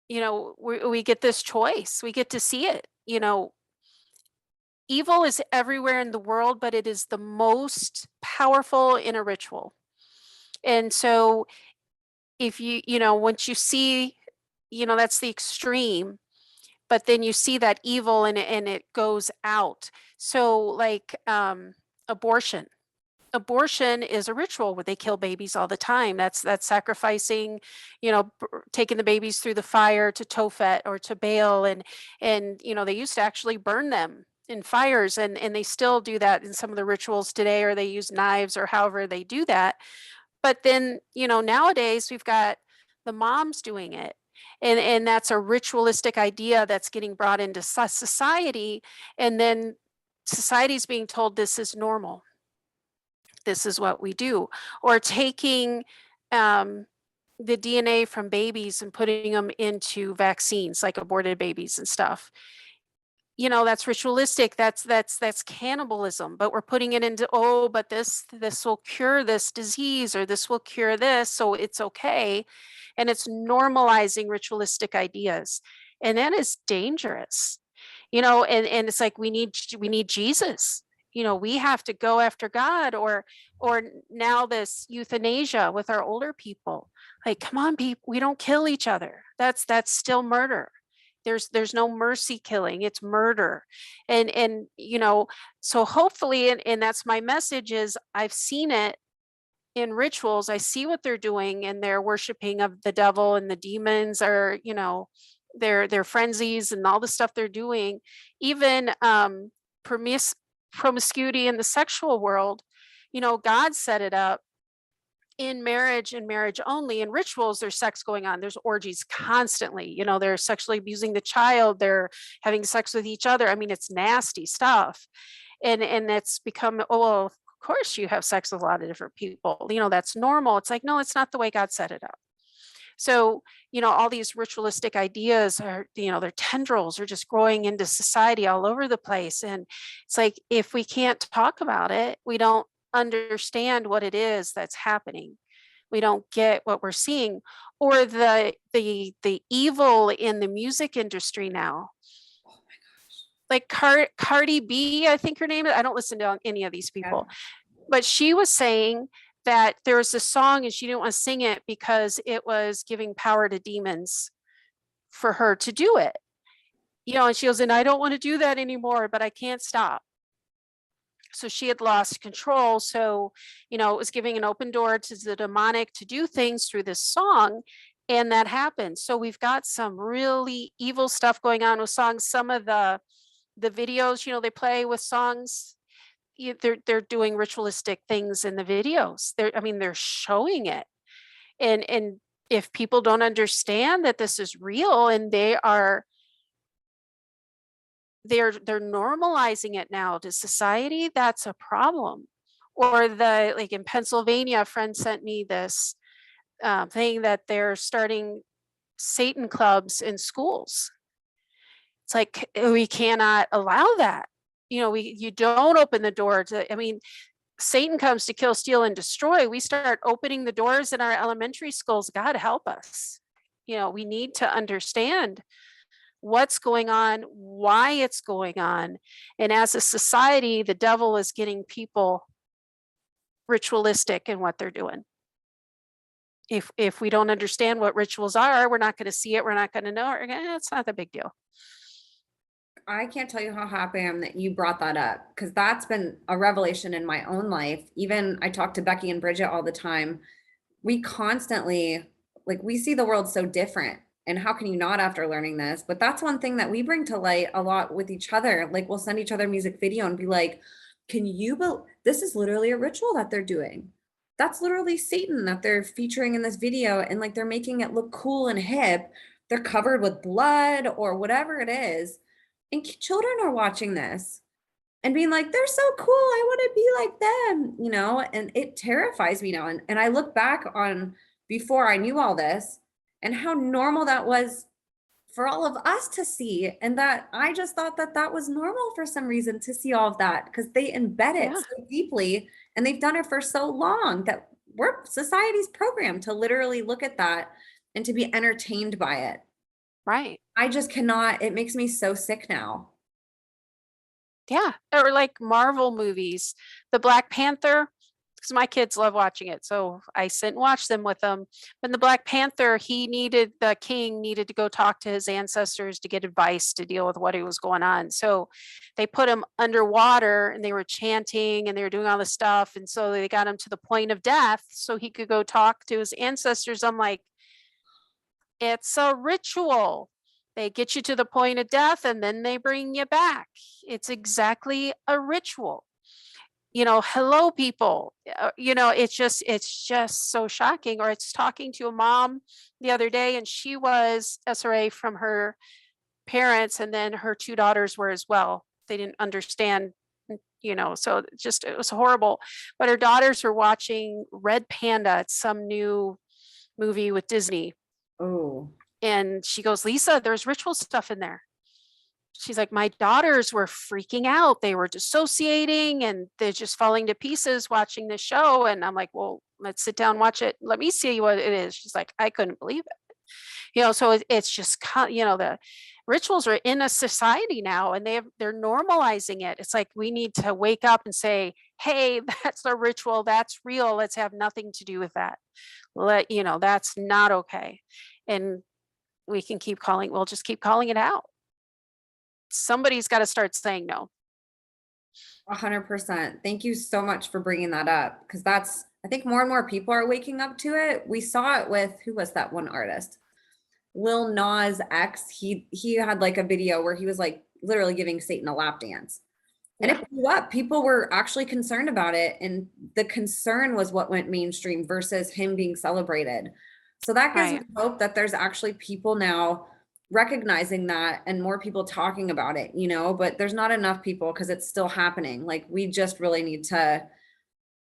we get this choice. We get to see it. Evil is everywhere in the world, but it is the most powerful in a ritual. And so if once you see, that's the extreme, but then you see that evil and it goes out. So like abortion. Abortion is a ritual where they kill babies all the time. That's sacrificing, taking the babies through the fire to Tophet or to Baal, and they used to actually burn them in fires, and they still do that in some of the rituals today, or they use knives or however they do that. But then, nowadays we've got the moms doing it. And that's a ritualistic idea that's getting brought into society. And then society's being told this is normal. This is what we do. Or taking the DNA from babies and putting them into vaccines, like aborted babies and stuff. That's ritualistic. That's cannibalism. But we're putting it into, but this will cure this disease, or this will cure this, so it's okay. And it's normalizing ritualistic ideas, and that is dangerous. And it's like we need Jesus. We have to go after God, or now this euthanasia with our older people. Like, come on, people, we don't kill each other. That's still murder. There's no mercy killing, it's murder. And so hopefully, and that's my message, is I've seen it in rituals. I see what they're doing, and they're worshiping of the devil, and the demons are, their frenzies and all the stuff they're doing. Even promiscuity in the sexual world, God set it up in marriage and marriage only. In rituals, there's sex going on. There's orgies constantly. They're sexually abusing the child. They're having sex with each other. I mean, it's nasty stuff. And it's become, oh, well, of course you have sex with a lot of different people. That's normal. It's like, no, it's not the way God set it up. So, all these ritualistic ideas are, their tendrils are just growing into society all over the place. And it's like, if we can't talk about it, we don't understand what it is that's happening. We don't get what we're seeing, or the evil in the music industry now. Oh my gosh. Like Cardi B, I think her name is. I don't listen to any of these Yeah. people, but she was saying that there was a song and she didn't want to sing it because it was giving power to demons for her to do it. And she goes, and I don't want to do that anymore, but I can't stop. So she had lost control. So, it was giving an open door to the demonic to do things through this song. And that happened. So we've got some really evil stuff going on with songs. Some of the videos, they play with songs. They're doing ritualistic things in the videos. They're showing it. And if people don't understand that this is real and they're normalizing it now to society, that's a problem. Or like in Pennsylvania, a friend sent me this thing that they're starting Satan clubs in schools. It's like, we cannot allow that. You don't open the door to, Satan comes to kill, steal, and destroy. We start opening the doors in our elementary schools. God help us. We need to understand what's going on, why it's going on. And as a society, the devil is getting people ritualistic in what they're doing. If we don't understand what rituals are, we're not going to see it. We're not going to know. It's not a big deal. I can't tell you how happy I am that you brought that up, because that's been a revelation in my own life. Even I talk to Becky and Bridget all the time. We constantly, like, we see the world so different. And how can you not after learning this? But that's one thing that we bring to light a lot with each other. Like, we'll send each other music video and be like, can you this is literally a ritual that they're doing. That's literally Satan that they're featuring in this video. And like, they're making it look cool and hip. They're covered with blood or whatever it is. And children are watching this and being like, they're so cool. I want to be like them, and it terrifies me now. And I look back on before I knew all this and how normal that was for all of us to see. And that I just thought that that was normal for some reason to see all of that, because they embed it so deeply and they've done it for so long that society's programmed to literally look at that and to be entertained by it. Right. I just cannot, it makes me so sick now. Yeah. Or like Marvel movies, the Black Panther, because my kids love watching it. So I sit and watch them with them. But the Black Panther, the king needed to go talk to his ancestors to get advice to deal with what was going on. So they put him underwater and they were chanting and they were doing all this stuff. And so they got him to the point of death so he could go talk to his ancestors. I'm like, it's a ritual. They get you to the point of death and then they bring you back. It's exactly a ritual. Hello, people. It's just so shocking. Or it's talking to a mom the other day, and she was SRA from her parents, and then her two daughters were as well. They didn't understand, so it was horrible. But her daughters were watching Red Panda. It's some new movie with Disney. Oh. And she goes, Lisa, there's ritual stuff in there. She's like, my daughters were freaking out. They were dissociating and they're just falling to pieces watching the show. And I'm like, well, let's sit down, watch it. Let me see what it is. She's like, I couldn't believe it. So it's just, the rituals are in a society now and they're normalizing it. It's like, we need to wake up and say, hey, that's a ritual. That's real. Let's have nothing to do with that. That's not okay. And we'll just keep calling it out. Somebody's got to start saying no. 100%. Thank you so much for bringing that up, because I think more and more people are waking up to it. We saw it with, who was that one artist? Lil Nas X. He had like a video where he was like literally giving Satan a lap dance. And it blew up. People were actually concerned about it. And the concern was what went mainstream versus him being celebrated. So that gives me hope that there's actually people now recognizing that and more people talking about it, but there's not enough people because it's still happening. Like, we just really need to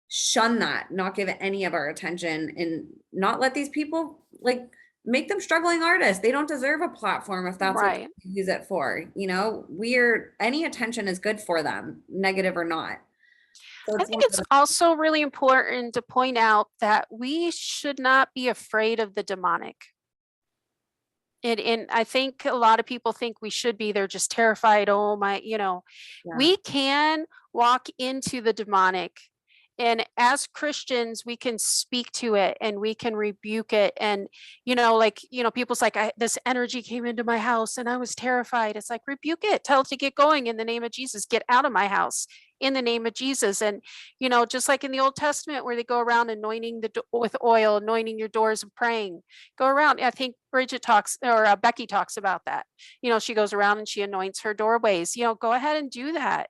shun that, not give it any of our attention, and not let these people, like, make them struggling artists. They don't deserve a platform if that's what Right. they use it for. We're any attention is good for them, negative or not. So I it's think one of it's also really important to point out that we should not be afraid of the demonic. And I think a lot of people think we should be. They're just terrified. Oh my, yeah. we can walk into the demonic. And as Christians, we can speak to it and we can rebuke it. And, people's like, this energy came into my house and I was terrified. It's like, rebuke it, tell it to get going in the name of Jesus, get out of my house in the name of Jesus. And, just like in the Old Testament where they go around anointing with oil, anointing your doors and praying, go around. I think Bridget talks, or Becky talks about that. She goes around and she anoints her doorways. Go ahead and do that.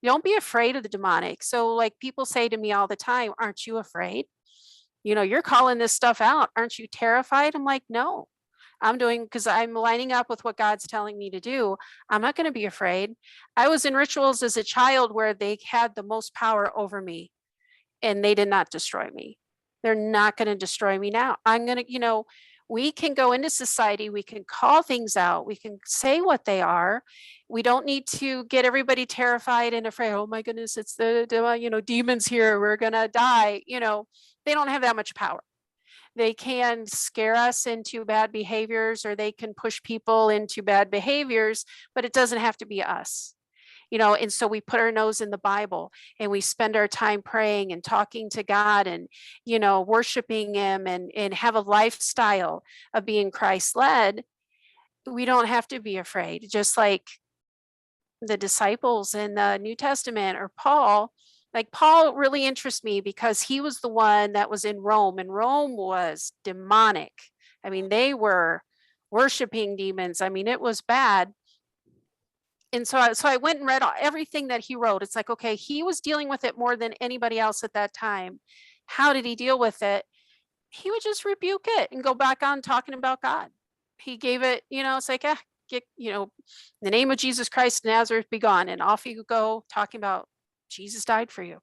Don't be afraid of the demonic. So, like, people say to me all the time, aren't you afraid? You're calling this stuff out. Aren't you terrified? I'm like, no, I'm doing, because I'm lining up with what God's telling me to do. I'm not going to be afraid. I was in rituals as a child where they had the most power over me and they did not destroy me. They're not going to destroy me now. I'm going to, we can go into society, we can call things out, we can say what they are. We don't need to get everybody terrified and afraid. Oh my goodness, it's the demons here, we're going to die. They don't have that much power. They can scare us into bad behaviors or they can push people into bad behaviors, but it doesn't have to be us. And so we put our nose in the Bible and we spend our time praying and talking to God and, worshiping him and have a lifestyle of being Christ led. We don't have to be afraid, just like the disciples in the New Testament or Paul. Like, Paul really interests me because he was the one that was in Rome, and Rome was demonic. I mean, they were worshiping demons. I mean, it was bad. And so I went and read everything that he wrote. It's like, okay, he was dealing with it more than anybody else at that time. How did he deal with it? He would just rebuke it and go back on talking about God. He gave it, it's like, get, in the name of Jesus Christ, Nazareth, be gone. And off you go, talking about Jesus died for you.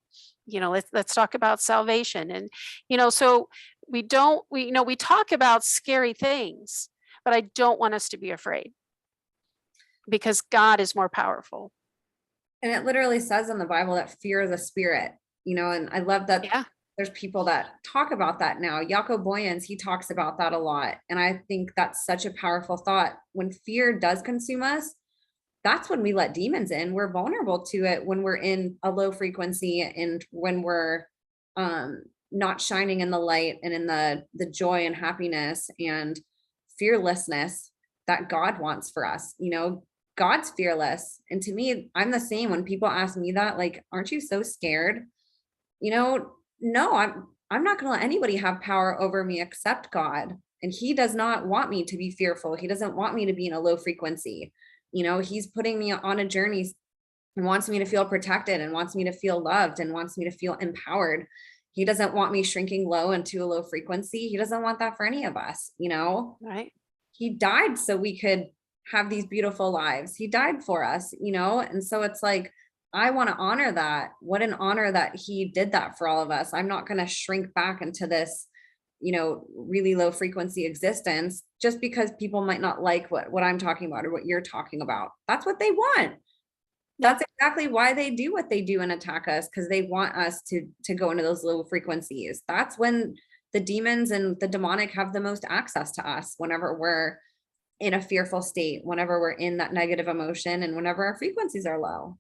Let's talk about salvation. And, so we talk about scary things, but I don't want us to be afraid because God is more powerful. And it literally says in the Bible that fear is a spirit, and I love that Yeah. there's people that talk about that now. Jaco Boyens, he talks about that a lot. And I think that's such a powerful thought. When fear does consume us, that's when we let demons in. We're vulnerable to it when we're in a low frequency and when we're not shining in the light and in the joy and happiness and fearlessness that God wants for us. God's fearless. And to me, I'm the same. When people ask me that, like, aren't you so scared? No, I'm not going to let anybody have power over me except God. And he does not want me to be fearful. He doesn't want me to be in a low frequency. He's putting me on a journey and wants me to feel protected and wants me to feel loved and wants me to feel empowered. He doesn't want me shrinking low into a low frequency. He doesn't want that for any of us. Right. He died so we could have these beautiful lives. He died for us, and so it's like, I want to honor that. What an honor that he did that for all of us. I'm not going to shrink back into this, really low frequency existence just because people might not like what I'm talking about or what you're talking about. That's what they want. That's exactly why they do what they do and attack us, because they want us to go into those low frequencies. That's when the demons and the demonic have the most access to us, whenever we're in a fearful state, whenever we're in that negative emotion, and whenever our frequencies are low.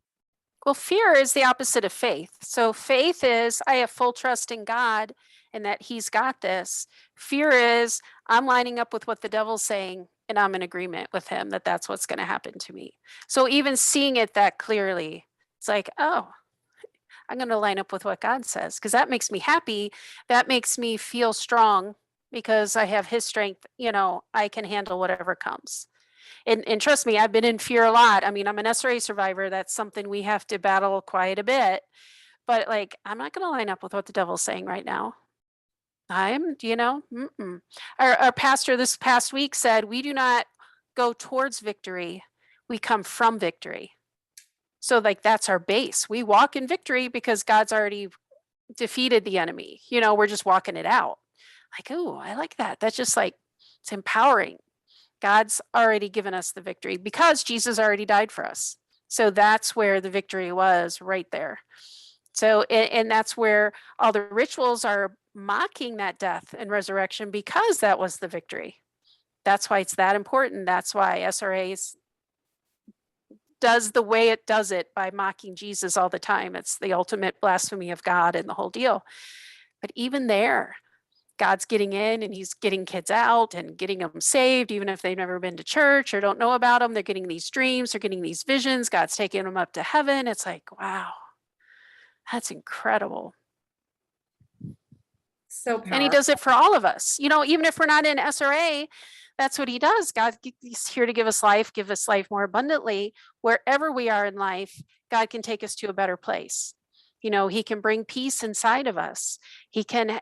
Well, fear is the opposite of faith. So faith is, I have full trust in God and that he's got this. Fear is, I'm lining up with what the devil's saying and I'm in agreement with him that that's what's going to happen to me. So even seeing it that clearly, it's like, oh, I'm going to line up with what God says, because that makes me happy. That makes me feel strong because I have his strength. I can handle whatever comes. And trust me, I've been in fear a lot. I mean, I'm an SRA survivor. That's something we have to battle quite a bit. But like, I'm not going to line up with what the devil's saying right now. I'm, our pastor this past week said, we do not go towards victory, we come from victory. So like that's our base. We walk in victory because God's already defeated the enemy. We're just walking it out. Like, oh, I like that. That's just like, it's empowering. God's already given us the victory because Jesus already died for us. So that's where the victory was, right there. So, and that's where all the rituals are mocking that death and resurrection, because that was the victory. That's why it's that important. That's why SRA does the way it does it, by mocking Jesus all the time. It's the ultimate blasphemy of God and the whole deal. But even there, God's getting in and he's getting kids out and getting them saved, even if they've never been to church or don't know about them. They're getting these dreams, they're getting these visions. God's taking them up to heaven. It's like, wow, that's incredible. So powerful. And he does it for all of us. Even if we're not in SRA, that's what he does. God is here to give us life more abundantly. Wherever we are in life, God can take us to a better place. He can bring peace inside of us. He can,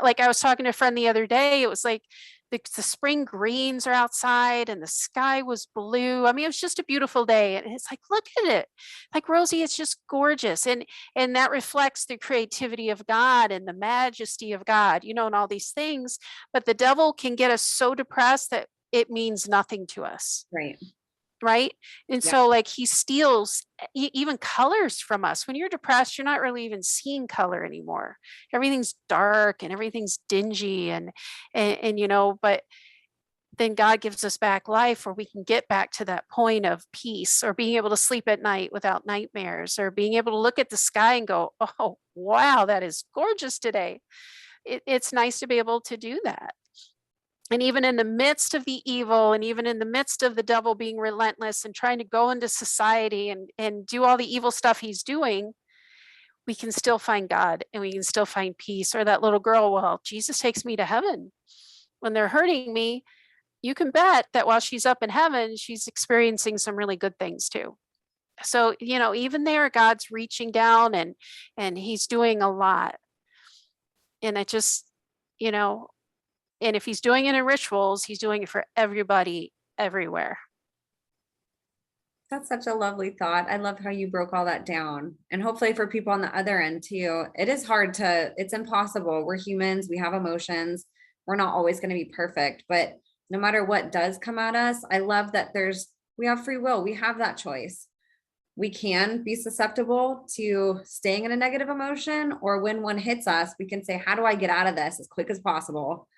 like I was talking to a friend the other day, it was like the spring greens are outside and the sky was blue. I mean, it was just a beautiful day. And it's like, look at it. Like, Rosie, it's just gorgeous. And that reflects the creativity of God and the majesty of God, and all these things. But the devil can get us so depressed that it means nothing to us. Right. And so like he steals even colors from us. When you're depressed, you're not really even seeing color anymore. Everything's dark and everything's dingy and but then God gives us back life where we can get back to that point of peace, or being able to sleep at night without nightmares, or being able to look at the sky and go, oh, wow, that is gorgeous today. It's nice to be able to do that. And even in the midst of the evil, and even in the midst of the devil being relentless and trying to go into society and do all the evil stuff he's doing, we can still find God and we can still find peace. Or that little girl, well, Jesus takes me to heaven. When they're hurting me, you can bet that while she's up in heaven, she's experiencing some really good things too. So, even there, God's reaching down and he's doing a lot. And it just, and if he's doing it in rituals, he's doing it for everybody, everywhere. That's such a lovely thought. I love how you broke all that down. And hopefully for people on the other end too, it's impossible. We're humans, we have emotions. We're not always going to be perfect, but no matter what does come at us, I love that we have free will. We have that choice. We can be susceptible to staying in a negative emotion, or when one hits us, we can say, how do I get out of this as quick as possible?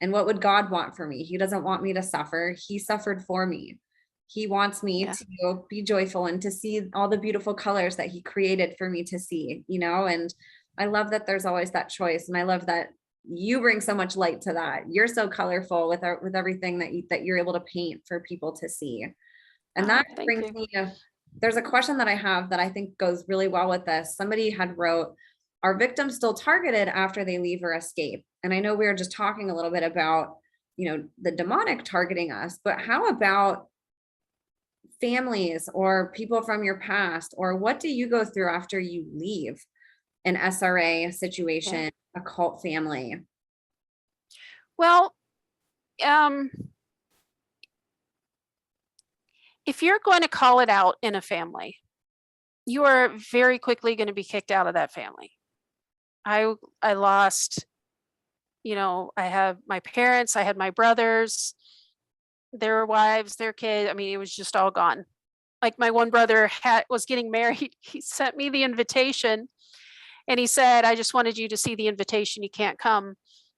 And what would God want for me? He doesn't want me to suffer. He suffered for me. He wants me to be joyful and to see all the beautiful colors that he created for me to see, and I love that there's always that choice. And I love that you bring so much light to that. You're so colorful with everything that you're able to paint for people to see. And that brings me to, there's a question that I have that I think goes really well with this. Somebody had wrote, are victims still targeted after they leave or escape? And I know we were just talking a little bit about, the demonic targeting us, but how about families or people from your past? Or what do you go through after you leave an SRA situation, a cult family? Well, if you're going to call it out in a family, you are very quickly going to be kicked out of that family. I lost, I have my parents, I had my brothers, their wives, their kids. I mean, it was just all gone. Like my one brother was getting married. He sent me the invitation and he said, I just wanted you to see the invitation. You can't come.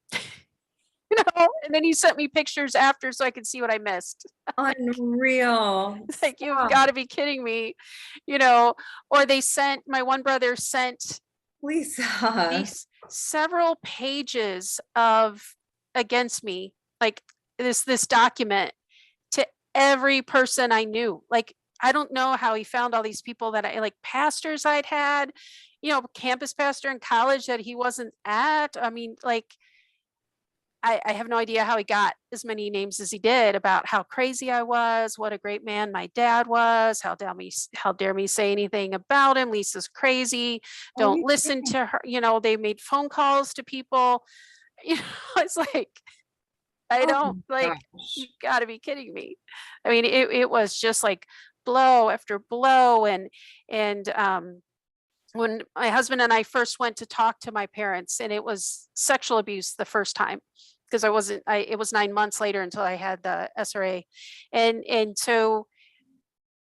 And then he sent me pictures after so I could see what I missed. Unreal. Like, you've got to be kidding me, or my one brother sent Lisa these several pages against me, like this document, to every person I knew. Like, I don't know how he found all these people that I like, pastors I'd had, campus pastor in college that he wasn't at. I mean, like, I have no idea how he got as many names as he did about how crazy I was, what a great man my dad was, how dare me say anything about him. Lisa's crazy. Don't listen to her. They made phone calls to people. It's like, I Oh don't my like, gosh. you gotta be kidding me. I mean, it was just like blow after blow. And when my husband and I first went to talk to my parents, and it was sexual abuse the first time, because it was 9 months later until I had the SRA. And so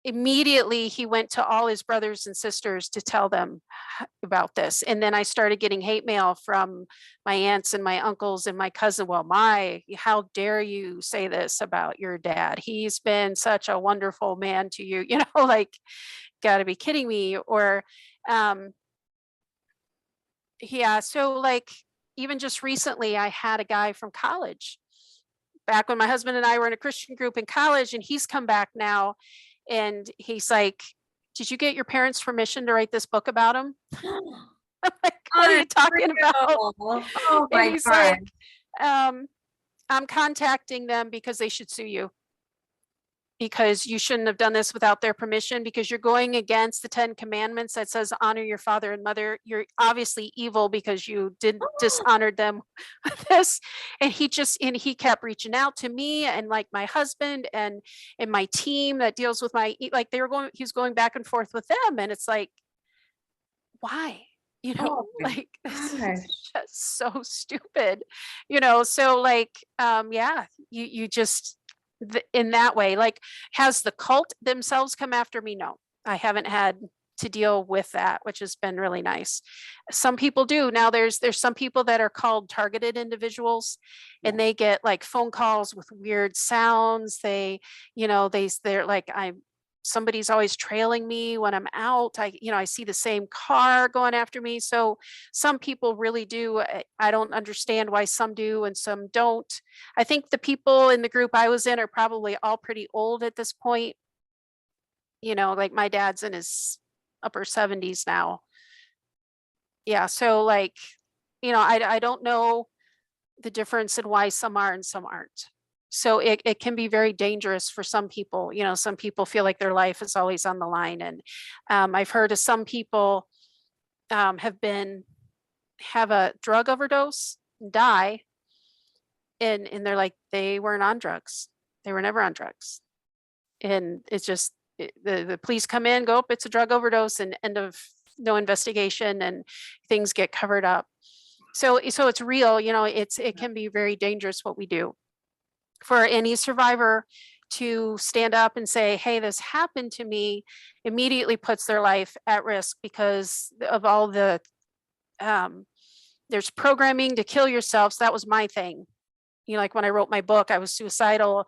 immediately he went to all his brothers and sisters to tell them about this. And then I started getting hate mail from my aunts and my uncles and my cousin. Well, how dare you say this about your dad? He's been such a wonderful man to you, like, gotta be kidding me. Or, um, yeah, so like, even just recently, I had a guy from college back when my husband and I were in a Christian group in college, and he's come back now, and he's like, "Did you get your parents' permission to write this book about him?" I'm like, "What are you talking about?" Unreal. Oh And my he's God. like, um, "I'm contacting them because they should sue you, because you shouldn't have done this without their permission, because you're going against the 10 commandments that says honor your father and mother. You're obviously evil because you didn't dishonored them with this." And he kept reaching out to me, and like my husband and my team that deals with like he was going back and forth with them. And it's like, why? Oh my Like, this is gosh. just so stupid. So like, yeah, you just, in that way, like, has the cult themselves come after me? No, I haven't had to deal with that, which has been really nice. Some people do. Now there's some people that are called targeted individuals, and Yeah. they get like phone calls with weird sounds. They're like, somebody's always trailing me when I'm out. I see the same car going after me. So some people really do. I don't understand why some do and some don't. I think the people in the group I was in are probably all pretty old at this point. Like my dad's in his upper 70s now. Yeah. So like, I don't know the difference in why some are and some aren't. So it can be very dangerous for some people. Some people feel like their life is always on the line. And I've heard of some people have a drug overdose, die, and they're like, they weren't on drugs. They were never on drugs. And it's just, the police come in, go up, it's a drug overdose, and end of no investigation, and things get covered up. So it's real. It can be very dangerous what we do. For any survivor to stand up and say, hey, this happened to me, immediately puts their life at risk, because of all the there's programming to kill yourself. So that was my thing. Like when I wrote my book, I was suicidal,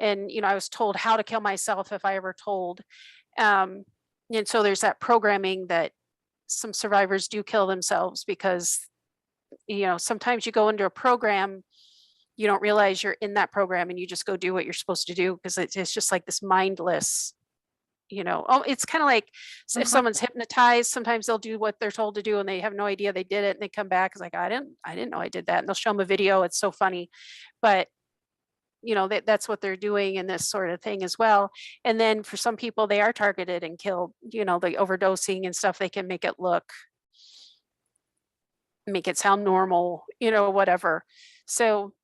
and I was told how to kill myself if I ever told. um and so there's that programming that some survivors do kill themselves, because sometimes you go into a program, you don't realize you're in that program, and you just go do what you're supposed to do, because it's just like this mindless, it's kind of like, if Uh-huh. someone's hypnotized, sometimes they'll do what they're told to do, and they have no idea they did it, and they come back, it's like, I didn't know I did that, and they'll show them a video. It's so funny. But that's what they're doing in this sort of thing as well. And then for some people, they are targeted and killed. The overdosing and stuff, they can make it sound normal, whatever. So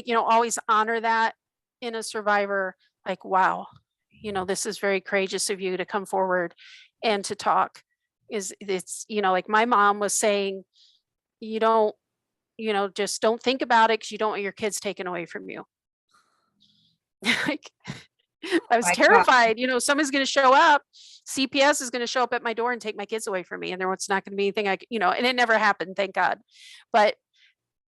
always honor that in a survivor. Like, wow, this is very courageous of you to come forward and to talk. It's like my mom was saying, you don't just don't think about it, because you don't want your kids taken away from you. Like, I was My God. terrified, someone's going to show up, CPS is going to show up at my door and take my kids away from me, and there was not going to be anything and it never happened, thank God. But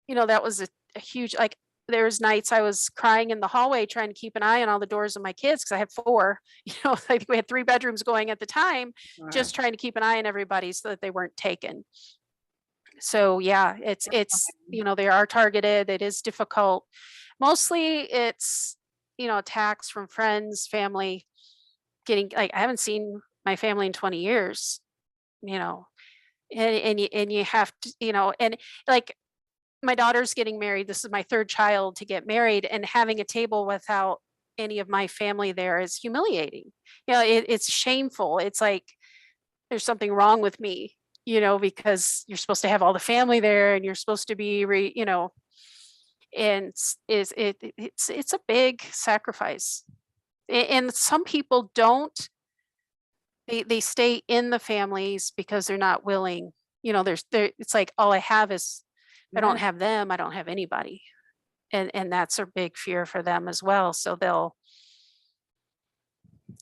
that was a huge, like, there's nights I was crying in the hallway trying to keep an eye on all the doors of my kids, because I have four. I think we had 3 bedrooms going at the time, just trying to keep an eye on everybody so that they weren't taken. So yeah, it's they are targeted. It is difficult. Mostly it's attacks from friends, family. Getting, like, I haven't seen my family in 20 years. You know, and you have to, and like, my daughter's getting married. This is my 3rd child to get married, and having a table without any of my family there is humiliating. It's shameful. It's like there's something wrong with me, because you're supposed to have all the family there, and you're supposed to be, And it's a big sacrifice. And some people don't, they stay in the families because they're not willing. It's like, all I have is, if I Yeah. don't have them, I don't have anybody. And that's a big fear for them as well. So they'll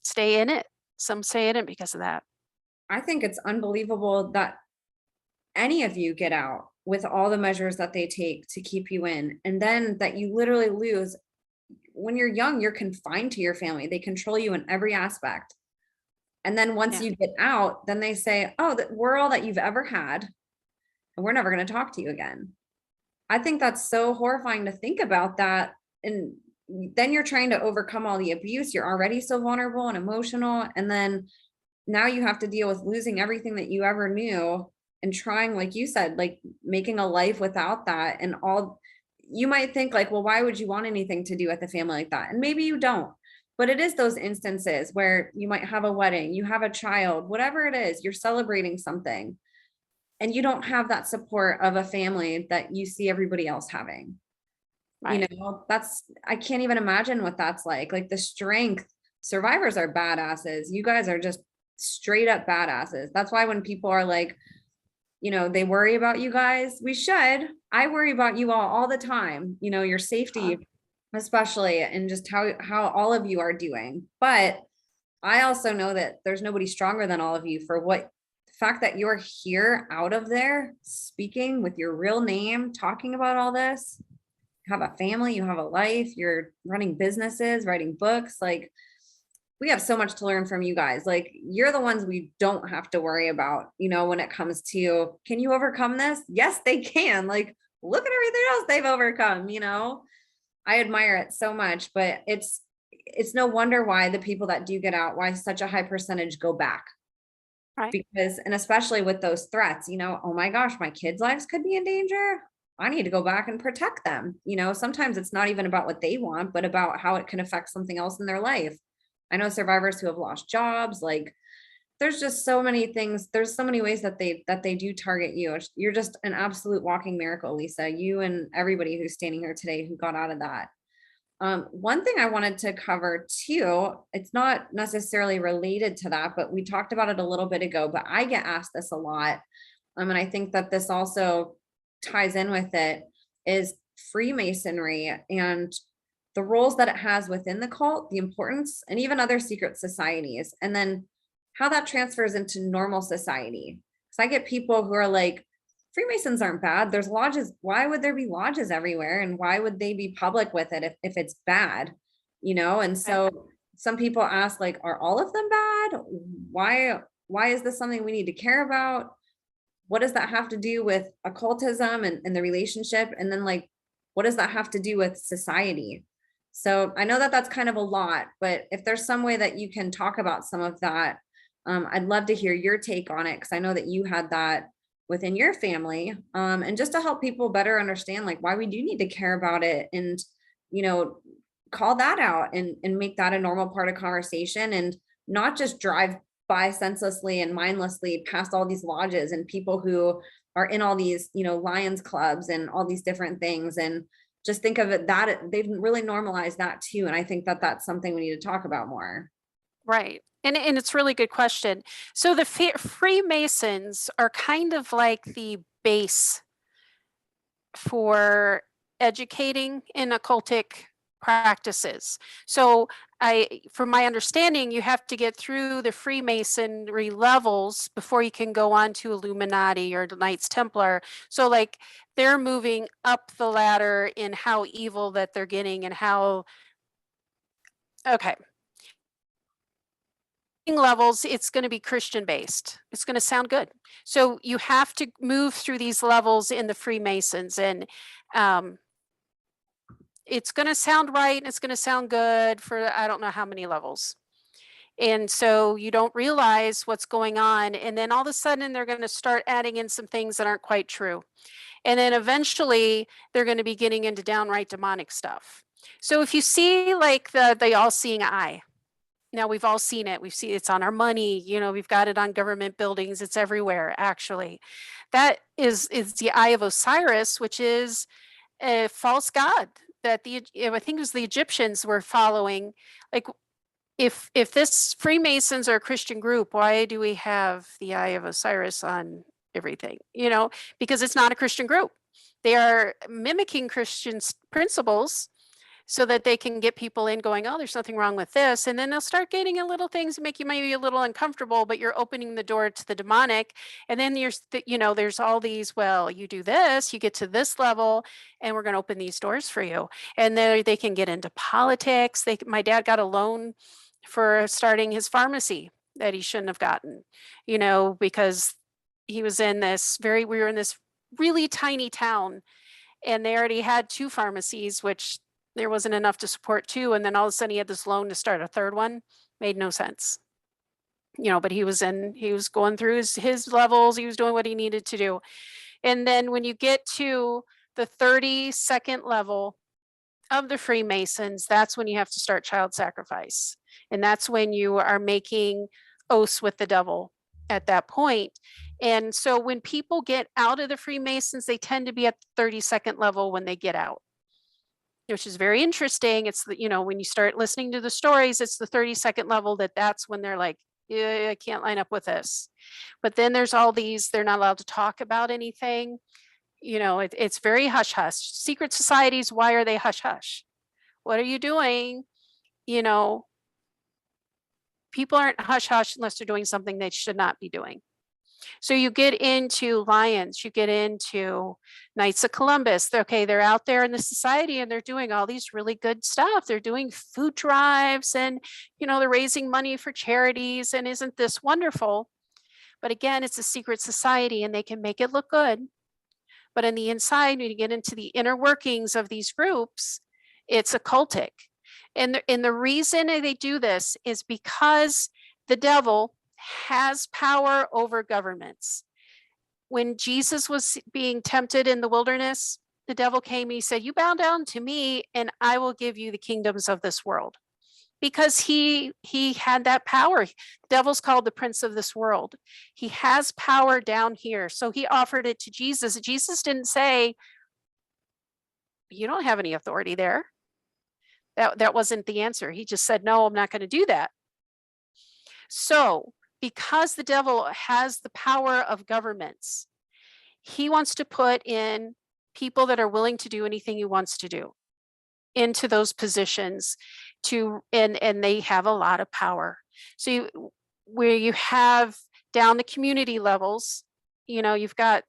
stay in it. Some stay in it because of that. I think it's unbelievable that any of you get out with all the measures that they take to keep you in, and then that you literally lose. When you're young, you're confined to your family. They control you in every aspect. And then once Yeah. you get out, then they say, "Oh, that we're all that you've ever had, and we're never going to talk to you again." I think that's so horrifying to think about that. And then you're trying to overcome all the abuse. You're already so vulnerable and emotional. And then now you have to deal with losing everything that you ever knew and trying, like you said, like making a life without that. And all you might think, like, well, why would you want anything to do with a family like that? And maybe you don't. But it is those instances where you might have a wedding, you have a child, whatever it is, you're celebrating something and you don't have that support of a family that you see everybody else having. Right. That's, I can't even imagine what that's like the strength. Survivors are badasses. You guys are just straight up badasses. That's why when people are like, they worry about you guys, we should. I worry about you all the time, your Uh, safety, especially, and just how all of you are doing. But I also know that there's nobody stronger than all of you for what the fact that you're here out of there speaking with your real name, talking about all this. You have a family, you have a life, you're running businesses, writing books. Like, we have so much to learn from you guys. Like, you're the ones we don't have to worry about, when it comes to, can you overcome this? Yes, they can. Like, look at everything else they've overcome. I admire it so much, but it's no wonder why the people that do get out, why such a high percentage go back. right. Because, and especially with those threats, oh my gosh, my kids' lives could be in danger. I need to go back and protect them. Sometimes it's not even about what they want, but about how it can affect something else in their life. I know survivors who have lost jobs. Like, there's just so many things. There's so many ways that they do target you. You're just an absolute walking miracle, Lisa. You and everybody who's standing here today who got out of that. One thing I wanted to cover too, it's not necessarily related to that, but we talked about it a little bit ago, but I get asked this a lot. And I think that this also ties in with it, is Freemasonry and the roles that it has within the cult, the importance, and even other secret societies, and then how that transfers into normal society. Because I get people who are like, Freemasons aren't bad. There's lodges. Why would there be lodges everywhere? And why would they be public with it if it's bad? And Right. so some people ask, like, are all of them bad? Why is this something we need to care about? What does that have to do with occultism and the relationship? And then, like, what does that have to do with society? So I know that that's kind of a lot, but if there's some way that you can talk about some of that, I'd love to hear your take on it, because I know that you had that within your family, and just to help people better understand, like, why we do need to care about it, and you know call that out and make that a normal part of conversation, and not just drive by senselessly and mindlessly past all these lodges and people who are in all these lions clubs and all these different things, and just think of it that they've really normalized that too. And I think that that's something we need to talk about more. Right. And it's a really good question. So the Freemasons are kind of like the base for educating in occultic practices. So from my understanding, you have to get through the Freemasonry levels before you can go on to Illuminati or the Knights Templar. So like they're moving up the ladder in how evil that they're getting and how, okay. Levels, it's going to be Christian based. It's going to sound good. So you have to move through these levels in the Freemasons, and it's going to sound right and it's going to sound good for I don't know how many levels. And so you don't realize what's going on. And then all of a sudden, they're going to start adding in some things that aren't quite true. And then eventually, they're going to be getting into downright demonic stuff. So if you see like the all seeing eye, now we've all seen it. We've seen it's on our money, we've got it on government buildings. It's everywhere, actually. That is the Eye of Osiris, which is a false god that I think it was the Egyptians were following. Like, if this Freemasons are a Christian group, why do we have the Eye of Osiris on everything? Because it's not a Christian group. They are mimicking Christian principles so that they can get people in going, oh, there's nothing wrong with this. And then they'll start getting a little things that make you maybe a little uncomfortable, but you're opening the door to the demonic. And then there's all these, well, you do this, you get to this level, and we're going to open these doors for you. And then they can get into politics. My dad got a loan for starting his pharmacy that he shouldn't have gotten, because we were in this really tiny town, and they already had 2 pharmacies, which there wasn't enough to support 2. And then all of a sudden he had this loan to start a 3rd one. Made no sense. But he was going through his levels. He was doing what he needed to do. And then when you get to the 32nd level of the Freemasons, that's when you have to start child sacrifice. And that's when you are making oaths with the devil at that point. And so when people get out of the Freemasons, they tend to be at the 32nd level when they get out, which is very interesting. It's when you start listening to the stories, it's the 32nd level that's when they're like, yeah, I can't line up with this. But then there's all these, they're not allowed to talk about anything. It's very hush hush. Secret societies, why are they hush hush? What are you doing? People aren't hush hush unless they're doing something they should not be doing. So you get into Lions, you get into Knights of Columbus. They're out there in the society and they're doing all these really good stuff. They're doing food drives and, they're raising money for charities. And isn't this wonderful? But again, it's a secret society and they can make it look good. But on the inside, when you get into the inner workings of these groups, it's occultic. And the reason they do this is because the devil has power over governments. When Jesus was being tempted in the wilderness, the devil came and he said, you bow down to me and I will give you the kingdoms of this world. Because he had that power. The devil's called the prince of this world. He has power down here. So he offered it to Jesus. Jesus didn't say, you don't have any authority there. That wasn't the answer. He just said, no, I'm not going to do that. So because the devil has the power of governments, he wants to put in people that are willing to do anything he wants to do into those positions and they have a lot of power. So where you have down the community levels, you've got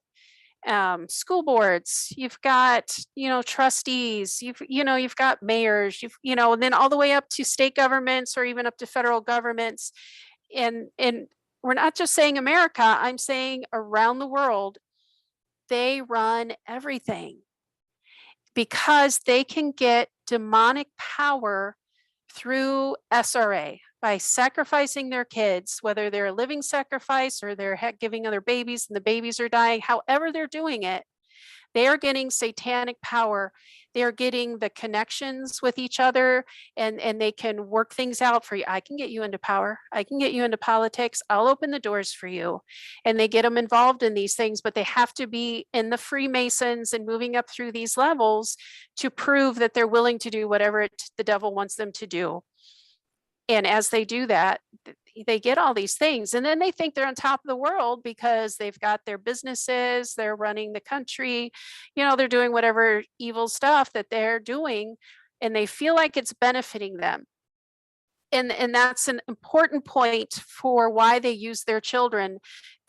school boards, you've got, trustees, you've got mayors, and then all the way up to state governments or even up to federal governments. And we're not just saying America, I'm saying around the world, they run everything because they can get demonic power through SRA by sacrificing their kids, whether they're a living sacrifice or they're giving other babies and the babies are dying, however they're doing it, they are getting satanic power. They're getting the connections with each other and they can work things out for you. I can get you into power. I can get you into politics. I'll open the doors for you. And they get them involved in these things, but they have to be in the Freemasons and moving up through these levels to prove that they're willing to do whatever the devil wants them to do. And as they do that, they get all these things. And then they think they're on top of the world because they've got their businesses, they're running the country, they're doing whatever evil stuff that they're doing, and they feel like it's benefiting them. And that's an important point for why they use their children.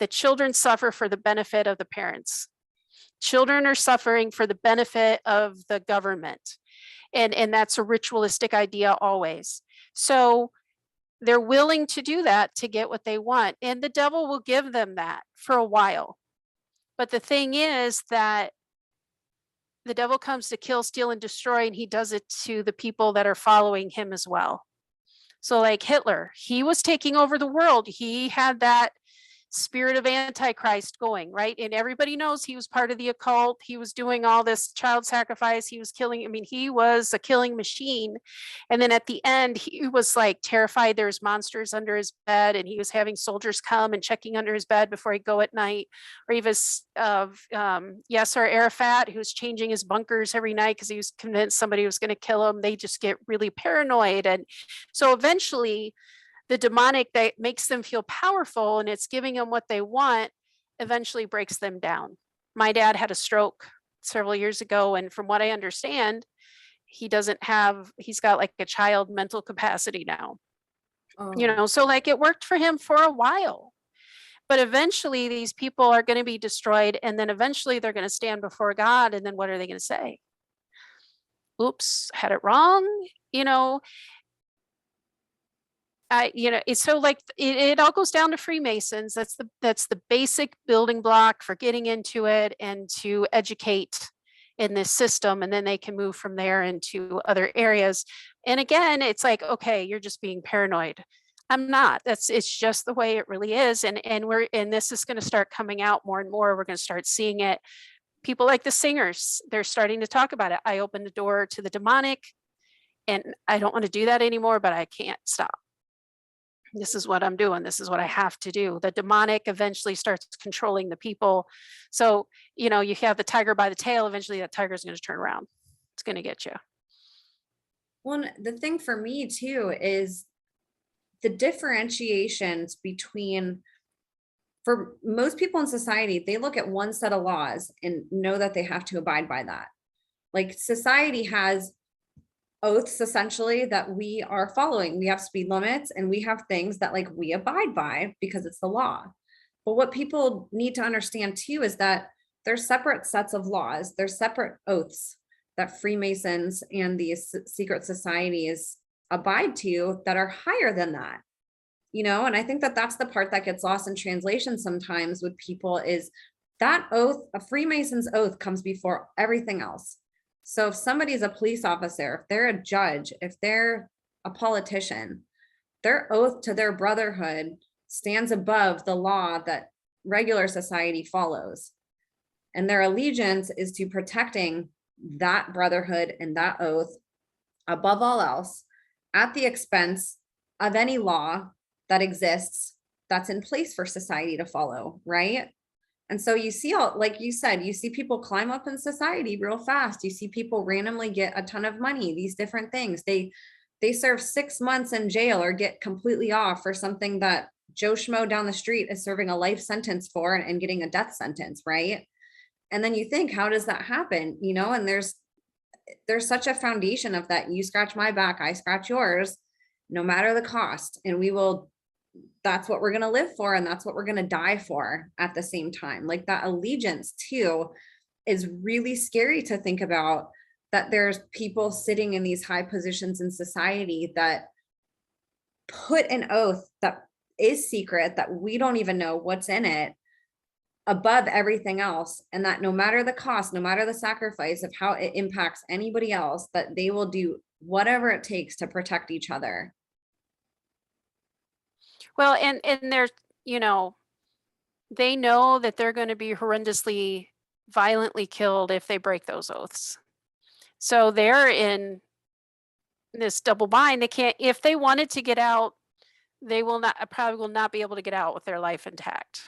The children suffer for the benefit of the parents. Children are suffering for the benefit of the government. And that's a ritualistic idea always. So they're willing to do that to get what they want. And the devil will give them that for a while. But the thing is that the devil comes to kill, steal, and destroy, and he does it to the people that are following him as well. So like Hitler, he was taking over the world. He had that spirit of Antichrist going, right? And everybody knows he was part of the occult. He was doing all this child sacrifice. He was killing. I mean, he was a killing machine. And then at the end, he was like terrified there's monsters under his bed, and he was having soldiers come and checking under his bed before he'd go at night. Or he was Yasser Arafat, who was changing his bunkers every night because he was convinced somebody was going to kill him. They just get really paranoid. And so eventually, the demonic that makes them feel powerful and it's giving them what they want eventually breaks them down. My dad had a stroke several years ago, and from what I understand, he's got like a child mental capacity now. Oh, So like it worked for him for a while. But eventually these people are going to be destroyed, and then eventually they're going to stand before God, and then what are they going to say? Oops, had it wrong, it's so like it all goes down to Freemasons. That's the basic building block for getting into it and to educate in this system, and then they can move from there into other areas. And again, it's like, okay, you're just being paranoid. I'm not. It's just the way it really is. And this is going to start coming out more and more. We're going to start seeing it. People like the singers, they're starting to talk about it. I opened the door to the demonic, and I don't want to do that anymore, but I can't stop. This is what I'm doing. This is what I have to do. The demonic eventually starts controlling the people. So, you have the tiger by the tail. Eventually that tiger is going to turn around. It's going to get you. well, the thing for me too is the differentiations between, for most people in society, they look at one set of laws and know that they have to abide by that. Like society has oaths essentially that we are following. We have speed limits and we have things that like we abide by because it's the law. But what people need to understand too is that there's separate sets of laws, there's separate oaths that Freemasons and these secret societies abide to that are higher than that. And I think that that's the part that gets lost in translation sometimes with people is that oath, a Freemason's oath comes before everything else. So if somebody's a police officer, if they're a judge, if they're a politician, their oath to their brotherhood stands above the law that regular society follows. And their allegiance is to protecting that brotherhood and that oath above all else, at the expense of any law that exists that's in place for society to follow, right? And so you see, like you said, you see people climb up in society real fast. You see people randomly get a ton of money, these different things. They serve 6 months in jail or get completely off for something that Joe Schmo down the street is serving a life sentence for and getting a death sentence, right? And then you think, how does that happen? And there's such a foundation of that. You scratch my back, I scratch yours, no matter the cost. And that's what we're going to live for. And that's what we're going to die for at the same time. Like that allegiance too is really scary to think about, that there's people sitting in these high positions in society that put an oath that is secret, that we don't even know what's in it, above everything else. And that no matter the cost, no matter the sacrifice of how it impacts anybody else, that they will do whatever it takes to protect each other. Well, and there's, they know that they're going to be horrendously violently killed if they break those oaths. So they're in this double bind. They can't, if they wanted to get out, they probably will not be able to get out with their life intact.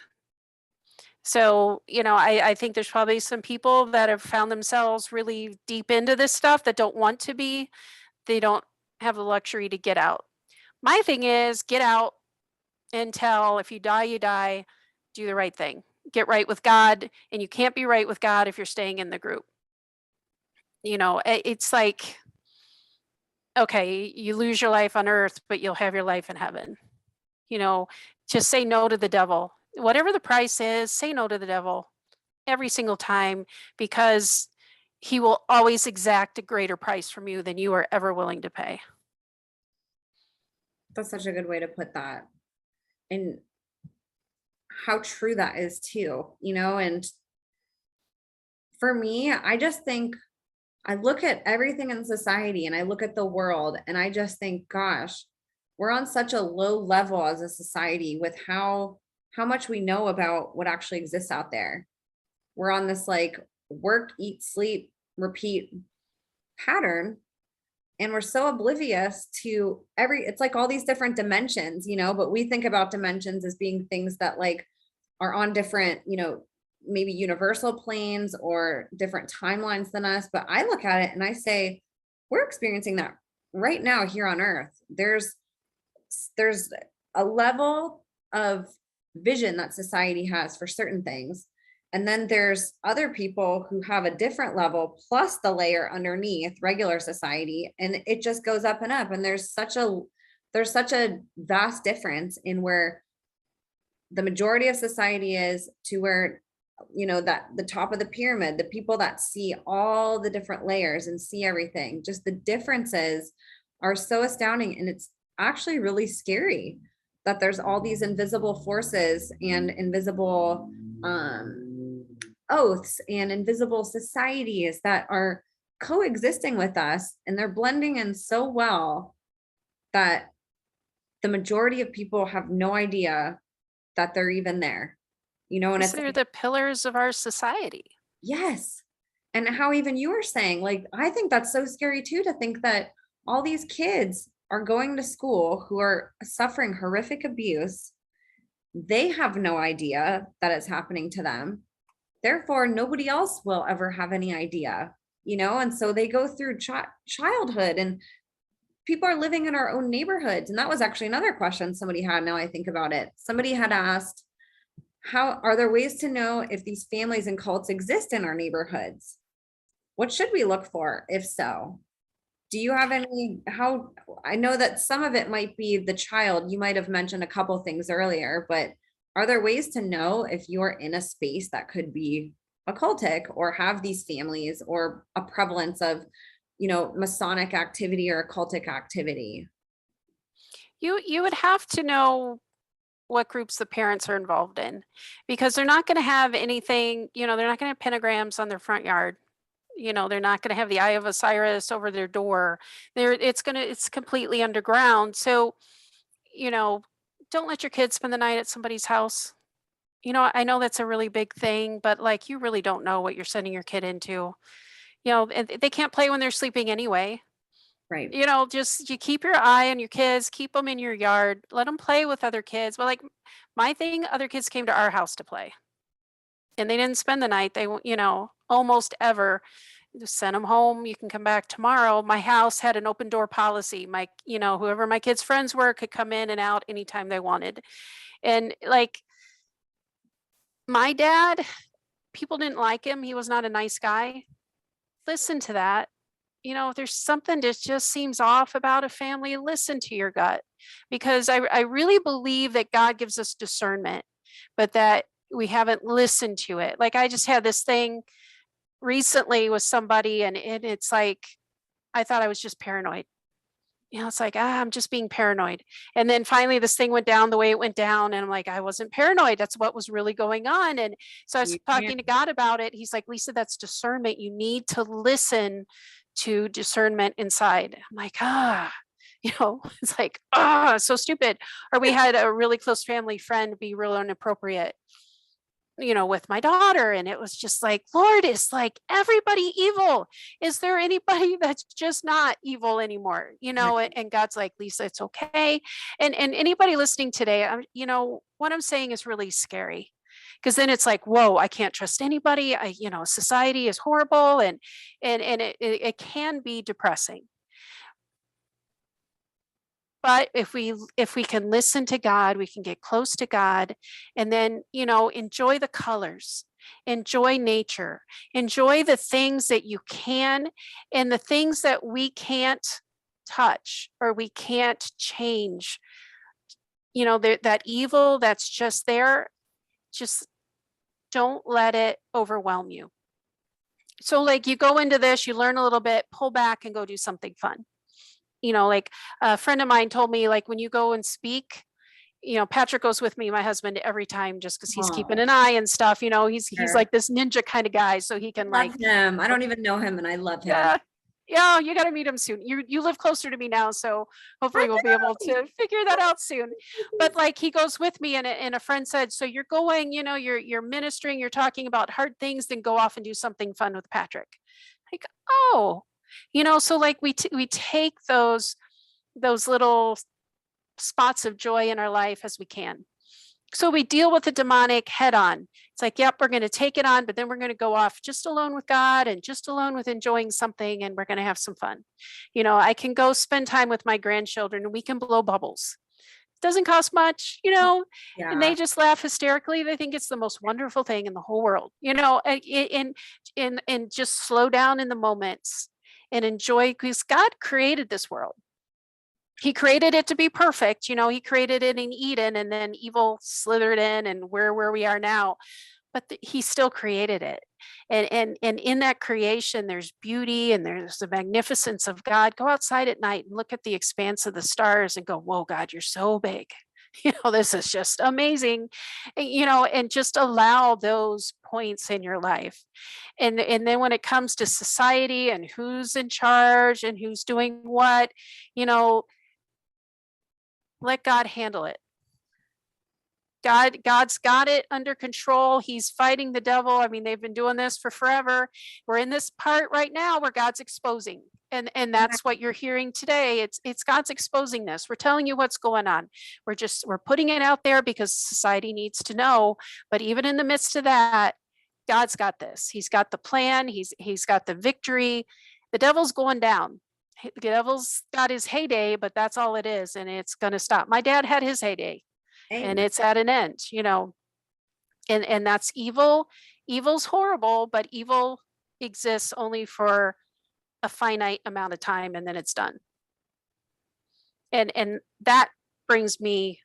So, I think there's probably some people that have found themselves really deep into this stuff that don't want to be. They don't have the luxury to get out. My thing is get out until if you die, you die. Do the right thing. Get right with God. And you can't be right with God if you're staying in the group. It's like, okay, you lose your life on earth, but you'll have your life in heaven. Just say no to the devil. Whatever the price is, say no to the devil every single time, because he will always exact a greater price from you than you are ever willing to pay. That's such a good way to put that. And how true that is too, and for me, I just think, I look at everything in society and I look at the world and I just think, gosh, we're on such a low level as a society with how how much we know about what actually exists out there. We're on this like work, eat, sleep, repeat pattern. And we're so oblivious to it's like all these different dimensions, but we think about dimensions as being things that like are on different, maybe universal planes or different timelines than us. But I look at it and I say, we're experiencing that right now here on Earth. There's a level of vision that society has for certain things. And then there's other people who have a different level plus the layer underneath regular society. And it just goes up and up. And there's such a vast difference in where the majority of society is to where, that the top of the pyramid, the people that see all the different layers and see everything, just the differences are so astounding. And it's actually really scary that there's all these invisible forces and invisible oaths and invisible societies that are coexisting with us, and they're blending in so well that the majority of people have no idea that they're even there, and it's They're like, the pillars of our society. yes. And how even you were saying, like, I think that's so scary too, to think that all these kids are going to school who are suffering horrific abuse. They have no idea that it's happening to them. Therefore, nobody else will ever have any idea, and so they go through childhood, and people are living in our own neighborhoods. And that was actually another question somebody had. Now I think about it. Somebody had asked, how are there ways to know if these families and cults exist in our neighborhoods? What should we look for, if so? Do you have any, I know that some of it might be the child. You might have mentioned a couple things earlier, but are there ways to know if you're in a space that could be occultic or have these families or a prevalence of, Masonic activity or occultic activity? You would have to know what groups the parents are involved in, because they're not going to have anything, they're not going to have pentagrams on their front yard. They're not going to have the Eye of Osiris over their door. It's completely underground. So, don't let your kids spend the night at somebody's house. I know that's a really big thing, but like, you really don't know what you're sending your kid into. And they can't play when they're sleeping anyway. Right. Just you keep your eye on your kids, keep them in your yard, let them play with other kids. But like my thing, other kids came to our house to play and they didn't spend the night. They, almost ever just send them home. You can come back tomorrow. My house had an open door policy. Whoever my kids' friends were could come in and out anytime they wanted. And like my dad, people didn't like him. He was not a nice guy. Listen to that. If there's something that just seems off about a family, listen to your gut, because I really believe that God gives us discernment, but that we haven't listened to it. Like I just had this thing recently with somebody, and it's like, I thought I was just paranoid. It's like, I'm just being paranoid. And then finally this thing went down the way it went down. And I'm like, I wasn't paranoid. That's what was really going on. And so I was talking to God about it. He's like, Lisa, that's discernment. You need to listen to discernment inside. I'm like, it's like, so stupid. Or we had a really close family friend be real inappropriate, with my daughter. And it was just like, Lord, is like everybody evil? Is there anybody that's just not evil anymore? Right. And God's like, Lisa, it's okay. And anybody listening today, what I'm saying is really scary. Because then it's like, whoa, I can't trust anybody. Society is horrible, and it can be depressing. But if we can listen to God, we can get close to God, and then, enjoy the colors, enjoy nature, enjoy the things that you can, and the things that we can't touch or we can't change. That evil that's just there, just don't let it overwhelm you. So like you go into this, you learn a little bit, pull back and go do something fun. Like a friend of mine told me, like, when you go and speak, Patrick goes with me, my husband, every time, just because he's keeping an eye and stuff. He's Sure. like this ninja kind of guy, so he can Love like him. I don't even know him and I love him. yeah. Yeah, you got to meet him soon. You live closer to me now, so I hopefully we'll be able know. to figure that out soon. But like he goes with me, and a friend said, "So you're going, you're ministering, you're talking about hard things, then go off and do something fun with Patrick." Like, oh, so like we take those little spots of joy in our life as we can. So we deal with the demonic head on. It's like, yep, we're going to take it on, but then we're going to go off just alone with God and just alone with enjoying something, and we're going to have some fun. I can go spend time with my grandchildren and we can blow bubbles. It doesn't cost much, and Yeah. they just laugh hysterically. They think it's the most wonderful thing in the whole world, and just slow down in the moments and enjoy, because God created this world. He created it to be perfect. He created it in Eden, and then evil slithered in, and we're where we are now. But he still created it. And in that creation, there's beauty and there's the magnificence of God. Go outside at night and look at the expanse of the stars and go, whoa, God, you're so big. This is just amazing. And just allow those points in your life. And then when it comes to society and who's in charge and who's doing what, you know, let God handle it. God's got it under control. He's fighting the devil. I mean, they've been doing this for forever. We're in this part right now where God's exposing. And that's what you're hearing today. It's God's exposing this. We're telling you what's going on. We're putting it out there because society needs to know. But even in the midst of that, God's got this. He's got the plan. He's got the victory. The devil's going down. The devil's got his heyday, but that's all it is, and it's going to stop. My dad had his heyday, and Amen. it's at an end, and that's evil. Evil's horrible, but evil exists only for a finite amount of time, and then it's done. And that brings me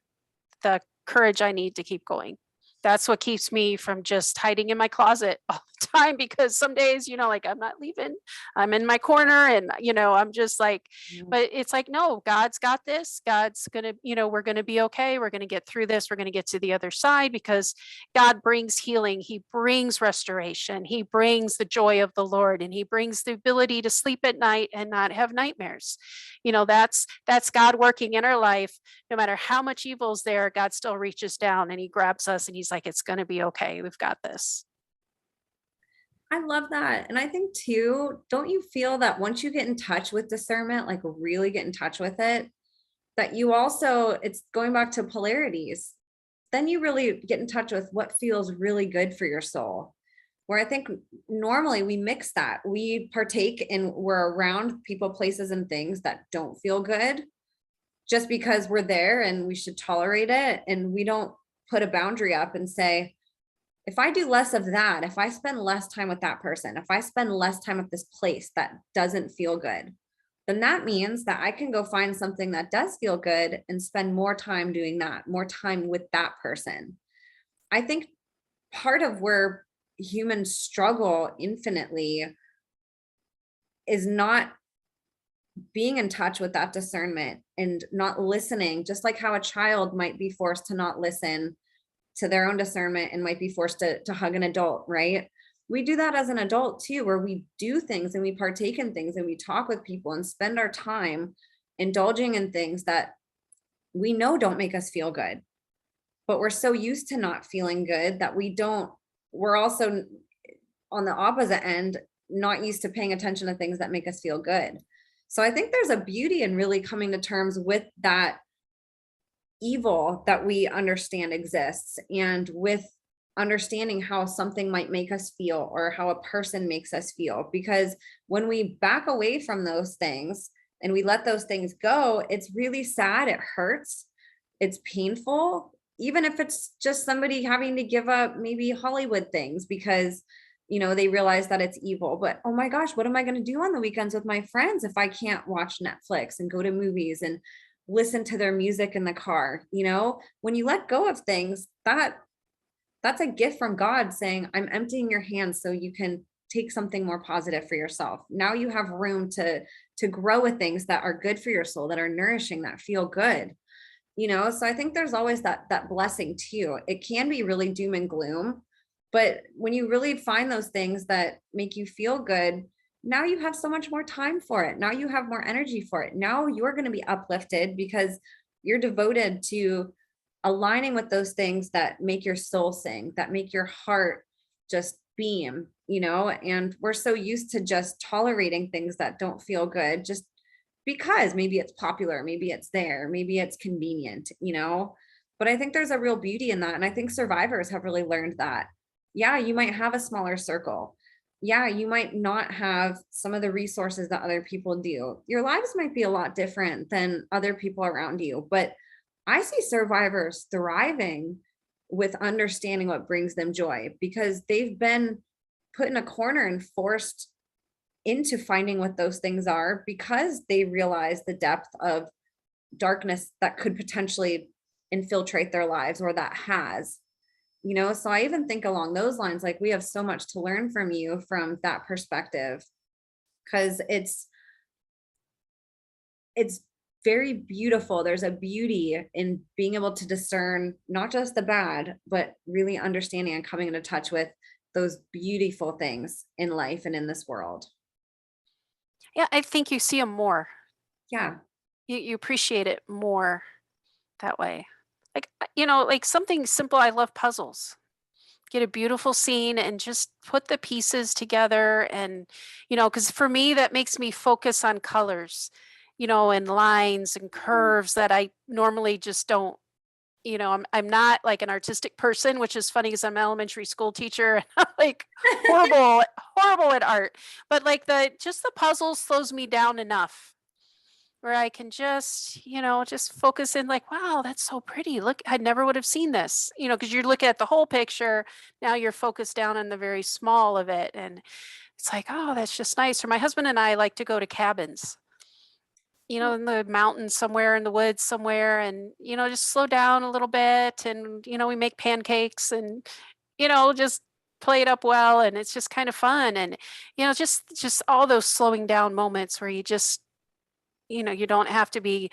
the courage I need to keep going. That's what keeps me from just hiding in my closet all the time, because some days, like, I'm not leaving. I'm in my corner, and, I'm just like, but it's like, no, God's got this. God's going to, we're going to be okay. We're going to get through this. We're going to get to the other side, because God brings healing. He brings restoration. He brings the joy of the Lord, and he brings the ability to sleep at night and not have nightmares. That's God working in our life. No matter how much evil's there, God still reaches down and he grabs us and he's like, it's going to be okay. We've got this. I love that. And I think too, don't you feel that once you get in touch with discernment, like really get in touch with it, that you also, it's going back to polarities, then you really get in touch with what feels really good for your soul. Where I think normally we mix that. We partake and we're around people, places, and things that don't feel good just because we're there and we should tolerate it. And we don't put a boundary up and say, if I do less of that, if I spend less time with that person, if I spend less time at this place that doesn't feel good, then that means that I can go find something that does feel good and spend more time doing that, more time with that person. I think part of where humans struggle infinitely is not being in touch with that discernment and not listening, just like how a child might be forced to not listen to their own discernment and might be forced to hug an adult, right? We do that as an adult too, where we do things and we partake in things and we talk with people and spend our time indulging in things that we know don't make us feel good. But we're so used to not feeling good that we're also on the opposite end, not used to paying attention to things that make us feel good. So I think there's a beauty in really coming to terms with that evil that we understand exists, and with understanding how something might make us feel or how a person makes us feel. Because when we back away from those things and we let those things go, it's really sad. It hurts. It's painful, even if it's just somebody having to give up maybe Hollywood things because they realize that it's evil. But oh my gosh, what am I going to do on the weekends with my friends if I can't watch Netflix and go to movies and listen to their music in the car? When you let go of things, that's a gift from God saying, I'm emptying your hands so you can take something more positive for yourself. Now you have room to grow with things that are good for your soul, that are nourishing, that feel good. So I think there's always that blessing too. It can be really doom and gloom, but when you really find those things that make you feel good, now you have so much more time for it. Now you have more energy for it. Now you're going to be uplifted because you're devoted to aligning with those things that make your soul sing, that make your heart just beam, and we're so used to just tolerating things that don't feel good just because maybe it's popular, maybe it's there, maybe it's convenient, but I think there's a real beauty in that. And I think survivors have really learned that. Yeah, you might have a smaller circle. Yeah, you might not have some of the resources that other people do. Your lives might be a lot different than other people around you, but I see survivors thriving with understanding what brings them joy because they've been put in a corner and forced into finding what those things are because they realize the depth of darkness that could potentially infiltrate their lives or that has. So I even think along those lines, like we have so much to learn from you from that perspective, because it's very beautiful. There's a beauty in being able to discern not just the bad, but really understanding and coming into touch with those beautiful things in life and in this world. Yeah, I think you see them more. Yeah. You appreciate it more that way. Like, like something simple, I love puzzles. Get a beautiful scene and just put the pieces together and, because for me, that makes me focus on colors, and lines and curves that I normally just don't. I'm not like an artistic person, which is funny because I'm an elementary school teacher and I'm like horrible at art. But like the puzzle slows me down enough where I can just focus in like, wow, that's so pretty. Look, I never would have seen this, because you're looking at the whole picture. Now you're focused down on the very small of it. And it's like, oh, that's just nice. Or my husband and I like to go to cabins, in the mountains somewhere in the woods somewhere and, just slow down a little bit. And, we make pancakes and, just play it up well. And it's just kind of fun. And, just all those slowing down moments where you just, you don't have to be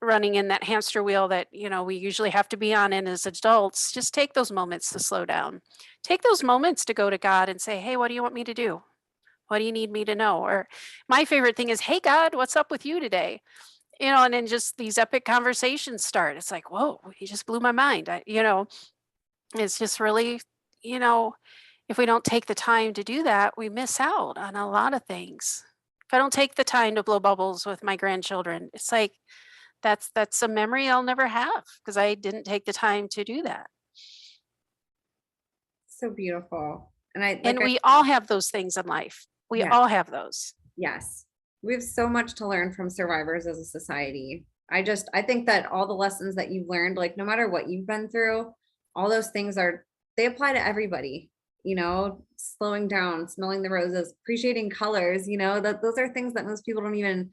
running in that hamster wheel that, we usually have to be on in as adults. Just take those moments to slow down. Take those moments to go to God and say, hey, what do you want me to do? What do you need me to know? Or my favorite thing is, hey, God, what's up with you today? And then just these epic conversations start. It's like, whoa, he just blew my mind. It's just really, you know, if we don't take the time to do that, we miss out on a lot of things. If I don't take the time to blow bubbles with my grandchildren, it's like that's a memory I'll never have because I didn't take the time to do that. So beautiful. And I like And I we all have those things in life. We yeah, all have those. yes. We have so much to learn from survivors as a society. I think that all the lessons that you've learned, like no matter what you've been through, all those things they apply to everybody, slowing down, smelling the roses, appreciating colors, that those are things that most people don't even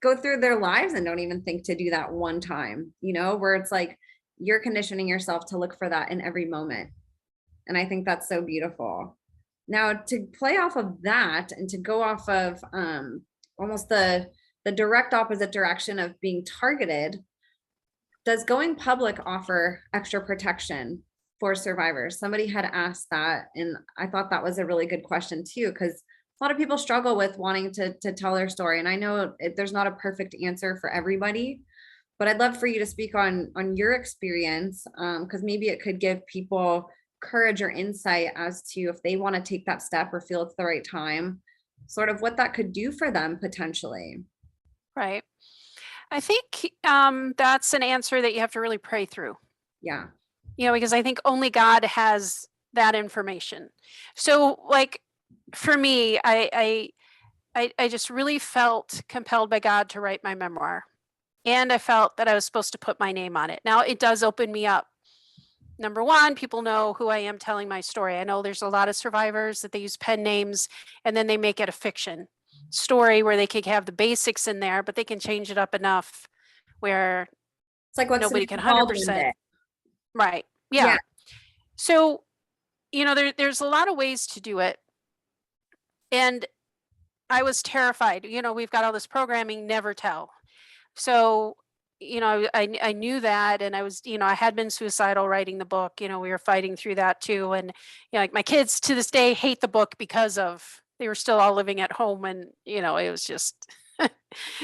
go through their lives and don't even think to do that one time, where it's like you're conditioning yourself to look for that in every moment. And I think that's so beautiful. Now, to play off of that and to go off of almost the direct opposite direction of being targeted, does going public offer extra protection for survivors? Somebody had asked that, and I thought that was a really good question too, because a lot of people struggle with wanting to tell their story. And I know there's not a perfect answer for everybody, but I'd love for you to speak on your experience, because maybe it could give people courage or insight as to if they want to take that step or feel it's the right time, sort of what that could do for them potentially. Right. I think that's an answer that you have to really pray through. Yeah. Because I think only God has that information. So, like for me, I just really felt compelled by God to write my memoir, and I felt that I was supposed to put my name on it. Now, it does open me up. Number one, people know who I am telling my story. I know there's a lot of survivors that they use pen names and then they make it a fiction story where they could have the basics in there, but they can change it up enough where It's like what nobody Samantha can Baldwin 100%. did. Right. Yeah. Yeah. So, there's a lot of ways to do it. And I was terrified. We've got all this programming, never tell. So, I knew that, and I was, I had been suicidal writing the book. We were fighting through that too. And, like my kids to this day hate the book because of they were still all living at home, and it was just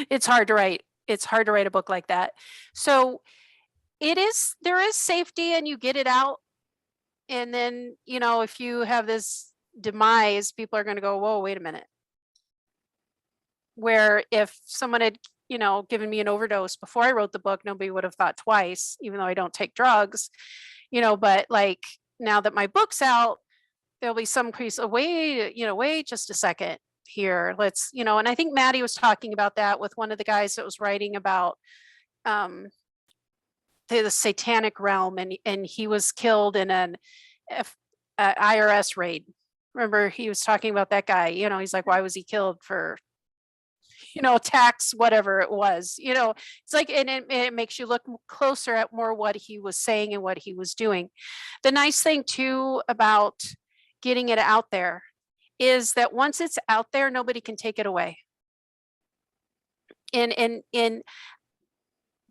it's hard to write. It's hard to write a book like that. So there is safety, and you get it out. And then, if you have this demise, people are going to go, whoa, wait a minute. Where if someone had, given me an overdose before I wrote the book, nobody would have thought twice, even though I don't take drugs, but like now that my book's out, there'll be some increase of wait just a second here. Let's, and I think Maddie was talking about that with one of the guys that was writing about the satanic realm, and he was killed in an IRS raid. Remember, he was talking about that guy, he's like, why was he killed? For tax, whatever it was, it's like, and it makes you look closer at more what he was saying and what he was doing. The nice thing too about getting it out there is that once it's out there, nobody can take it away. And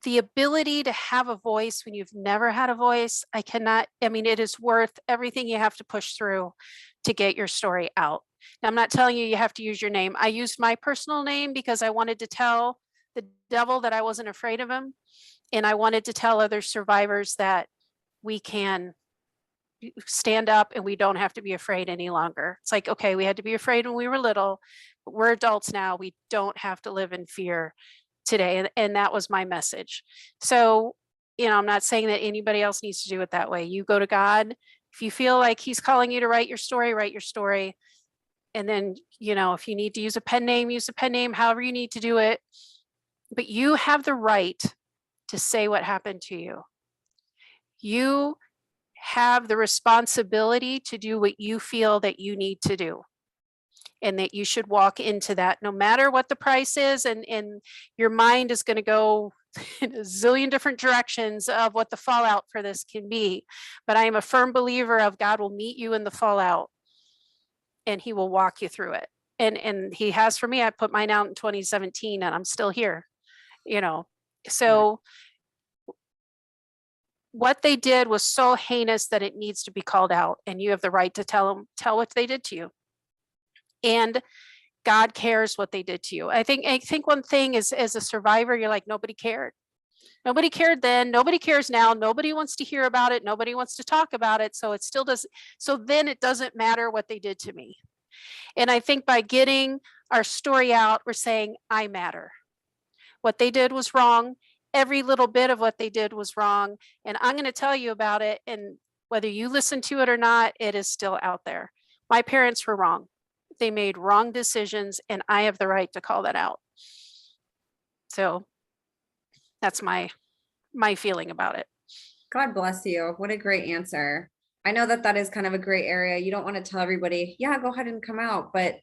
the ability to have a voice when you've never had a voice, it is worth everything you have to push through to get your story out. Now, I'm not telling you have to use your name. I used my personal name because I wanted to tell the devil that I wasn't afraid of him. And I wanted to tell other survivors that we can stand up and we don't have to be afraid any longer. It's like, okay, we had to be afraid when we were little, but we're adults now. We don't have to live in fear today. And that was my message. So, I'm not saying that anybody else needs to do it that way. You go to God. If you feel like he's calling you to write your story. And then, if you need to use a pen name, however you need to do it. But you have the right to say what happened to you. You have the responsibility to do what you feel that you need to do. And that you should walk into that no matter what the price is. And your mind is going to go in a zillion different directions of what the fallout for this can be. But I am a firm believer of God will meet you in the fallout. And he will walk you through it. And he has for me. I put mine out in 2017 and I'm still here, So what they did was so heinous that it needs to be called out, and you have the right to tell what they did to you. And God cares what they did to you. I think one thing is, as a survivor, you're like, nobody cared. Nobody cared then. Nobody cares now. Nobody wants to hear about it. Nobody wants to talk about it. So it still does. So then it doesn't matter what they did to me. And I think by getting our story out, we're saying, I matter. What they did was wrong. Every little bit of what they did was wrong. And I'm going to tell you about it. And whether you listen to it or not, it is still out there. My parents were wrong. They made wrong decisions, and I have the right to call that out. So that's my feeling about it. God bless you. What a great answer. I know that is kind of a gray area. You don't want to tell everybody, yeah, go ahead and come out. But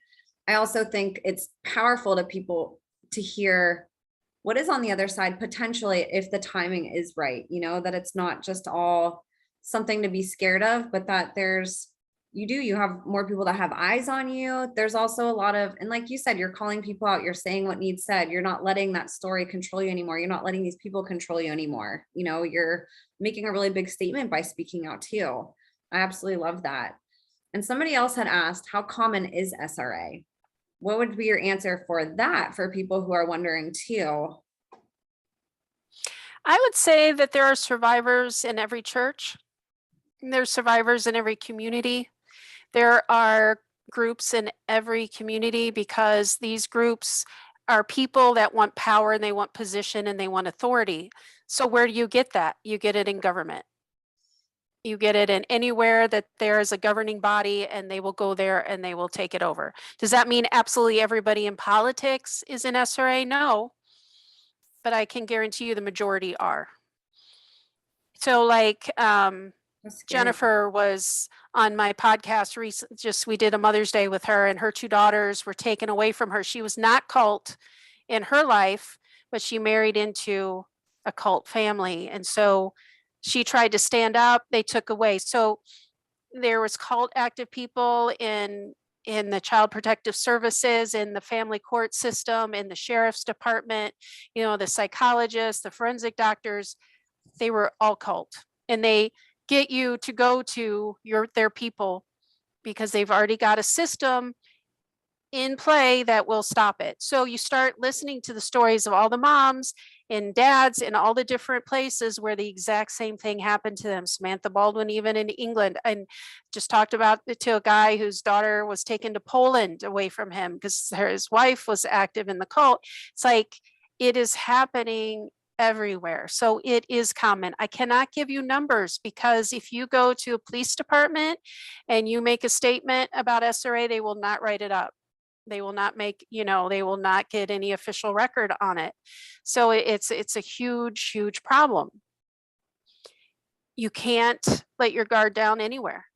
I also think it's powerful to people to hear what is on the other side, potentially, if the timing is right, that it's not just all something to be scared of, but that you have more people that have eyes on you. There's also a lot of, and like you said, you're calling people out, you're saying what needs said. You're not letting that story control you anymore. You're not letting these people control you anymore. You're making a really big statement by speaking out too. I absolutely love that. And somebody else had asked, how common is SRA? What would be your answer for that for people who are wondering too? I would say that there are survivors in every church. There's survivors in every community. There are groups in every community, because these groups are people that want power and they want position and they want authority. So where do you get that? You get it in government. You get it in anywhere that there is a governing body, and they will go there and they will take it over. Does that mean absolutely everybody in politics is in SRA? No, but I can guarantee you the majority are. So like Jennifer was on my podcast recently. We did a Mother's Day with her, and her two daughters were taken away from her. She was not cult in her life, but she married into a cult family. And so she tried to stand up, they took away. So there was cult active people in the child protective services, in the family court system, in the sheriff's department, the psychologists, the forensic doctors, they were all cult. And they get you to go to their people because they've already got a system in play that will stop it. So you start listening to the stories of all the moms and dads in all the different places where the exact same thing happened to them. Samantha Baldwin, even in England, and just talked about it to a guy whose daughter was taken to Poland away from him because his wife was active in the cult. It's like it is happening everywhere. So it is common. I cannot give you numbers because if you go to a police department and you make a statement about SRA, they will not write it up. They will not make, they will not get any official record on it. So it's a huge, huge problem. You can't let your guard down anywhere.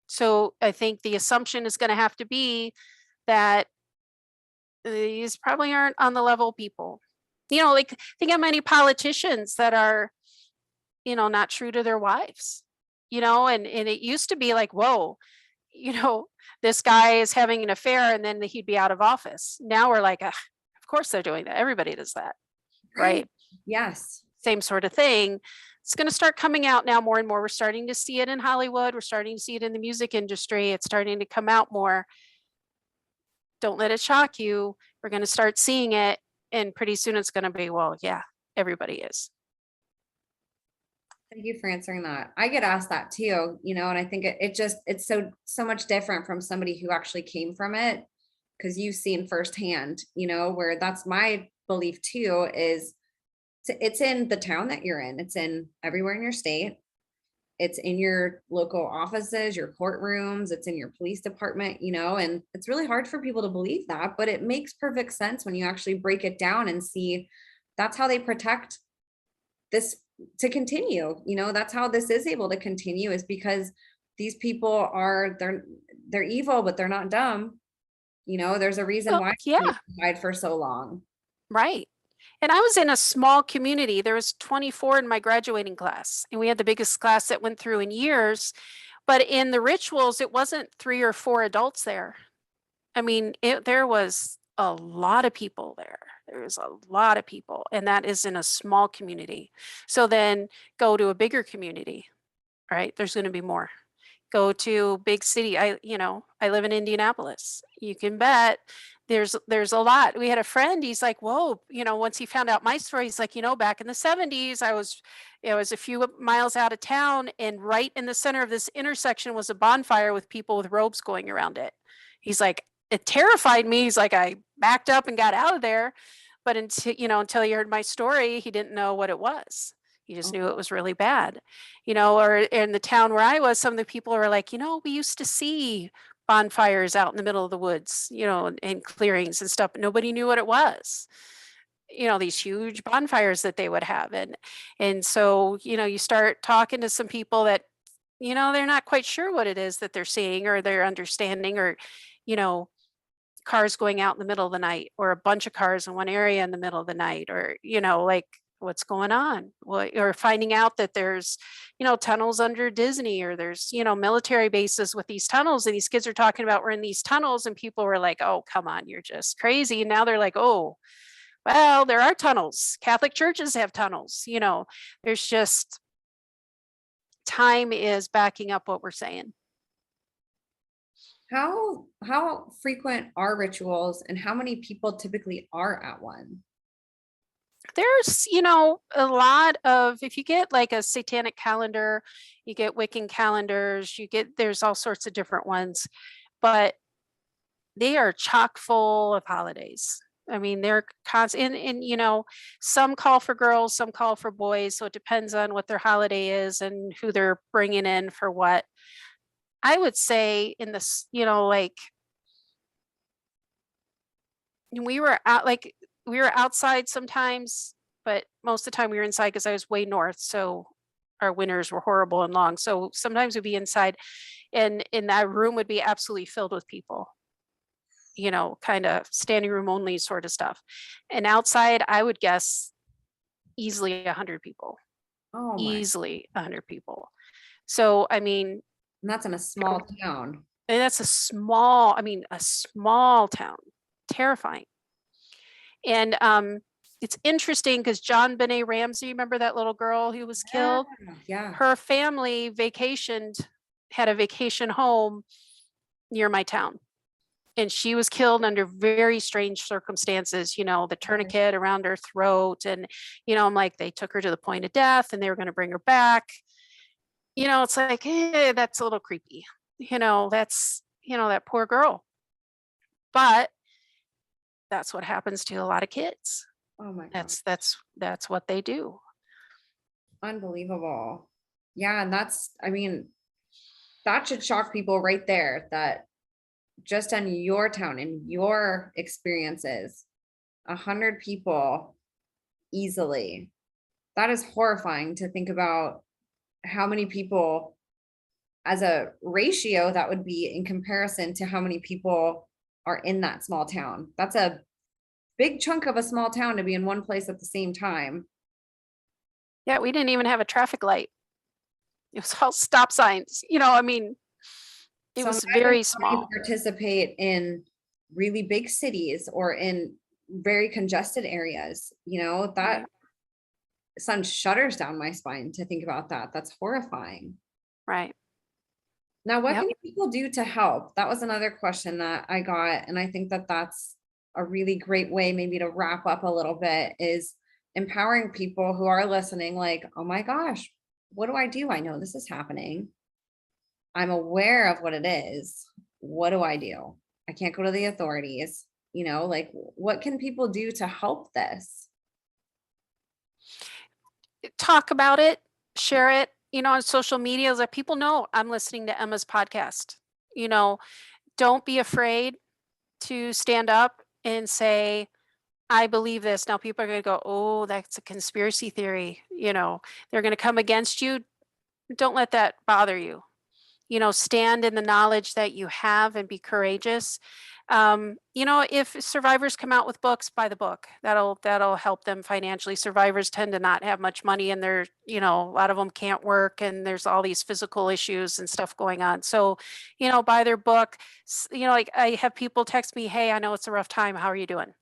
So I think the assumption is going to have to be that these probably aren't on the level people. Like think how many politicians that are, not true to their wives, and it used to be like, whoa, this guy is having an affair and then he'd be out of office. Now we're like, of course they're doing that. Everybody does that. Right. Yes. Same sort of thing. It's going to start coming out now more and more. We're starting to see it in Hollywood. We're starting to see it in the music industry. It's starting to come out more. Don't let it shock you. We're going to start seeing it. And pretty soon it's going to be, well, yeah, everybody is. Thank you for answering that. I get asked that too, and I think it's so much different from somebody who actually came from it, because you've seen firsthand, where that's my belief too, is it's in the town that you're in. It's in everywhere in your state. It's in your local offices, your courtrooms, it's in your police department, and it's really hard for people to believe that, but it makes perfect sense when you actually break it down and see that's how they protect this to continue. That's how this is able to continue, is because these people they're evil, but they're not dumb. There's a reason why yeah, died for so long. right. And I was in a small community. There was 24 in my graduating class, and we had the biggest class that went through in years. But in the rituals, it wasn't 3 or 4 adults there. I mean, there was a lot of people there. There was a lot of people, and that is in a small community. So then go to a bigger community, right? There's going to be more. Go to big city. I live in Indianapolis. You can bet there's a lot. We had a friend, he's like, whoa, once he found out my story, he's like, back in the 70s, I was a few miles out of town, and right in the center of this intersection was a bonfire with people with robes going around it. He's like, it terrified me. He's like, I backed up and got out of there. But until he heard my story, he didn't know what it was. He just knew it was really bad, or in the town where I was, some of the people were like, we used to see bonfires out in the middle of the woods, and clearings and stuff, but nobody knew what it was. These huge bonfires that they would have. And so, you start talking to some people that, they're not quite sure what it is that they're seeing or they're understanding, or, cars going out in the middle of the night, or a bunch of cars in one area in the middle of the night, or, like, what's going on? Or finding out that there's, tunnels under Disney, or there's, military bases with these tunnels, and these kids are talking about we're in these tunnels, and people were like, oh, come on, you're just crazy. And now they're like, oh, well, there are tunnels. Catholic churches have tunnels. There's just, time is backing up what we're saying. How frequent are rituals, and how many people typically are at one? There's, a lot of, if you get like a satanic calendar, you get Wiccan calendars, there's all sorts of different ones, but they are chock full of holidays. I mean, they're constant, and some call for girls, some call for boys. So it depends on what their holiday is and who they're bringing in for what. I would say in this, like, we were out, like, we were outside sometimes, but most of the time we were inside because I was way north. So our winters were horrible and long. So sometimes we'd be inside, and in that room would be absolutely filled with people, kind of standing room only sort of stuff. And outside, I would guess easily 100 people, Oh my, easily 100 people. So, I mean, and that's in a small town. and that's a small town, terrifying. And it's interesting because John Benet Ramsey, remember that little girl who was killed? Yeah. Her family had a vacation home near my town. and she was killed under very strange circumstances, the tourniquet around her throat. And, I'm like, they took her to the point of death and they were going to bring her back. It's like, that's a little creepy. That's, that poor girl. But that's what happens to a lot of kids. Oh my God. That's what they do. Unbelievable. Yeah. And that should shock people right there, that just on your town and your experiences, 100 people easily. That is horrifying to think about how many people as a ratio that would be in comparison to how many people are in that small town. That's a big chunk of a small town to be in one place at the same time. Yeah, we didn't even have a traffic light. It was all stop signs. It So was imagine very how small. you participate in really big cities or in very congested areas, that Right. sends shudders down my spine to think about that. That's horrifying. Right. Now, what Yep. can people do to help? That was another question that I got. And I think that that's a really great way maybe to wrap up a little bit, is empowering people who are listening, like, oh my gosh, what do I do? I know this is happening. I'm aware of what it is. What do I do? I can't go to the authorities. Like, what can people do to help this? Talk about it, share it, on social media, let people know I'm listening to Emma's podcast. Don't be afraid to stand up and say, I believe this. Now people are going to go, oh, that's a conspiracy theory. They're going to come against you. Don't let that bother you. Stand in the knowledge that you have and be courageous. If survivors come out with books, buy the book. That'll help them financially. Survivors tend to not have much money, and they're, a lot of them can't work, and there's all these physical issues and stuff going on. So, buy their book. Like I have people text me, hey, I know it's a rough time. How are you doing?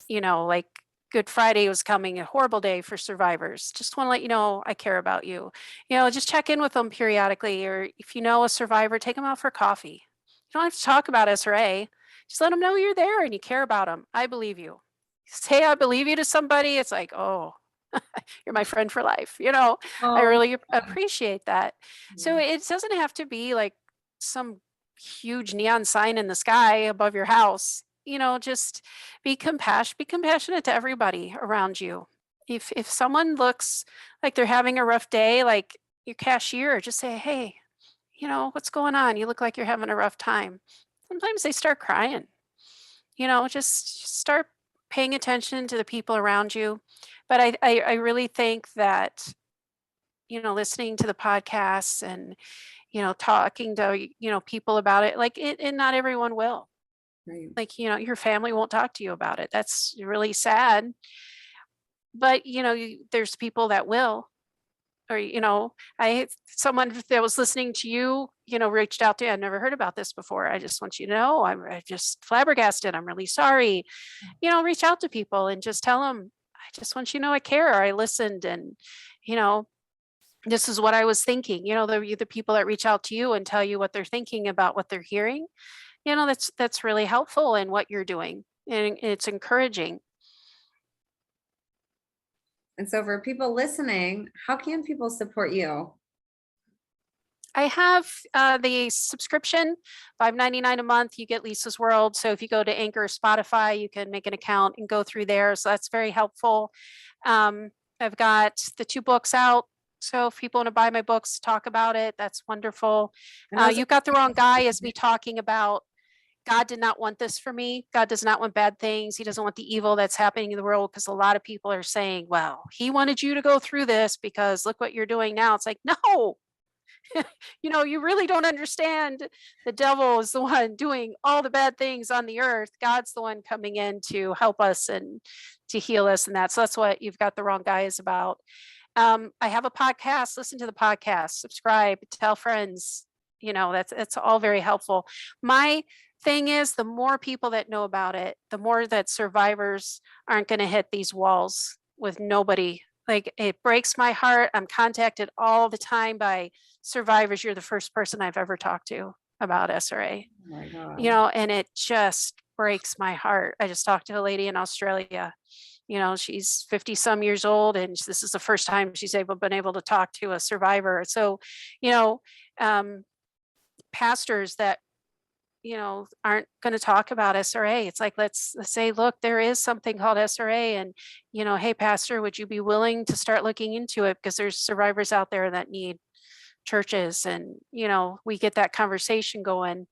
Like Good Friday was coming, a horrible day for survivors. Just want to let you know I care about you. Just check in with them periodically, or if you know a survivor, take them out for coffee. You don't have to talk about SRA. Just let them know you're there and you care about them. I believe you. Say I believe you to somebody, it's like, oh, you're my friend for life. I Oh, really appreciate that. So it doesn't have to be like some huge neon sign in the sky above your house. Just be compassionate to everybody around you. If someone looks like they're having a rough day, like your cashier, just say, hey, what's going on? You look like you're having a rough time. Sometimes they start crying. Just start paying attention to the people around you. But I really think that, listening to the podcasts and, talking to, people about it, like and not everyone will. right. Like, your family won't talk to you about it. That's really sad. But, there's people that will. Or, someone that was listening to you, reached out to you. I never heard about this before. I just want you to know, I'm just flabbergasted. I'm really sorry. Reach out to people and just tell them, I just want you to know I care. I listened, and, you know, this is what I was thinking. The people that reach out to you and tell you what they're thinking about what they're hearing, that's really helpful in what you're doing. And it's encouraging. And so for people listening, how can people support you? I have the subscription, $5.99 a month. You get Lisa's World. So if you go to Anchor or Spotify, you can make an account and go through there. So that's very helpful. I've got the 2 books out. So if people want to buy my books, talk about it, that's wonderful. And those You've got the wrong guy, as me talking about God did not want this for me. God does not want bad things. He doesn't want the evil that's happening in the world, because a lot of people are saying, well, he wanted you to go through this because look what you're doing now. It's like, no, you really don't understand. The devil is the one doing all the bad things on the earth. God's the one coming in to help us and to heal us. And that's what You've Got the Wrong Guy is about. I have a podcast. Listen to the podcast, subscribe, tell friends. That's all very helpful. My thing is, the more people that know about it, the more that survivors aren't going to hit these walls with nobody. Like, it breaks my heart. I'm contacted all the time by survivors. You're the first person I've ever talked to. about SRA, Oh my God. and it just breaks my heart. I just talked to a lady in Australia. She's 50 some years old, and this is the first time she's been able to talk to a survivor. So, you know, um, pastors that aren't going to talk about SRA. It's like, let's say, look, there is something called SRA, and hey, pastor, would you be willing to start looking into it, because there's survivors out there that need churches, and we get that conversation going.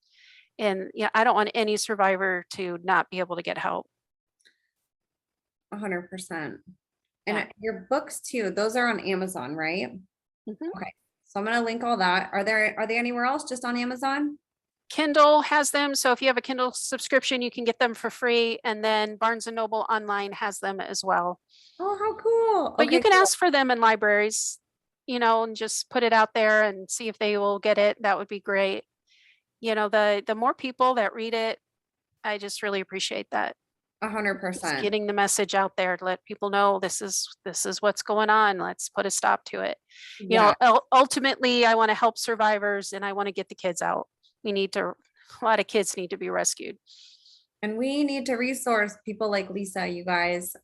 And I don't want any survivor to not be able to get help. 100%. Yeah. And your books too, those are on Amazon, right? Mhm. Okay. So I'm going to link all that. Are they anywhere else, just on Amazon? Kindle has them. So if you have a Kindle subscription, you can get them for free. And then Barnes and Noble online has them as well. Oh, how cool. But you Okay, can cool. ask for them in libraries, and just put it out there and see if they will get it. That would be great. The more people that read it, I just really appreciate that. Just 100%. getting the message out there to let people know this is what's going on. Let's put a stop to it. Yeah. Ultimately, I want to help survivors, and I want to get the kids out. A lot of kids need to be rescued. And we need to resource people like Lisa, you guys.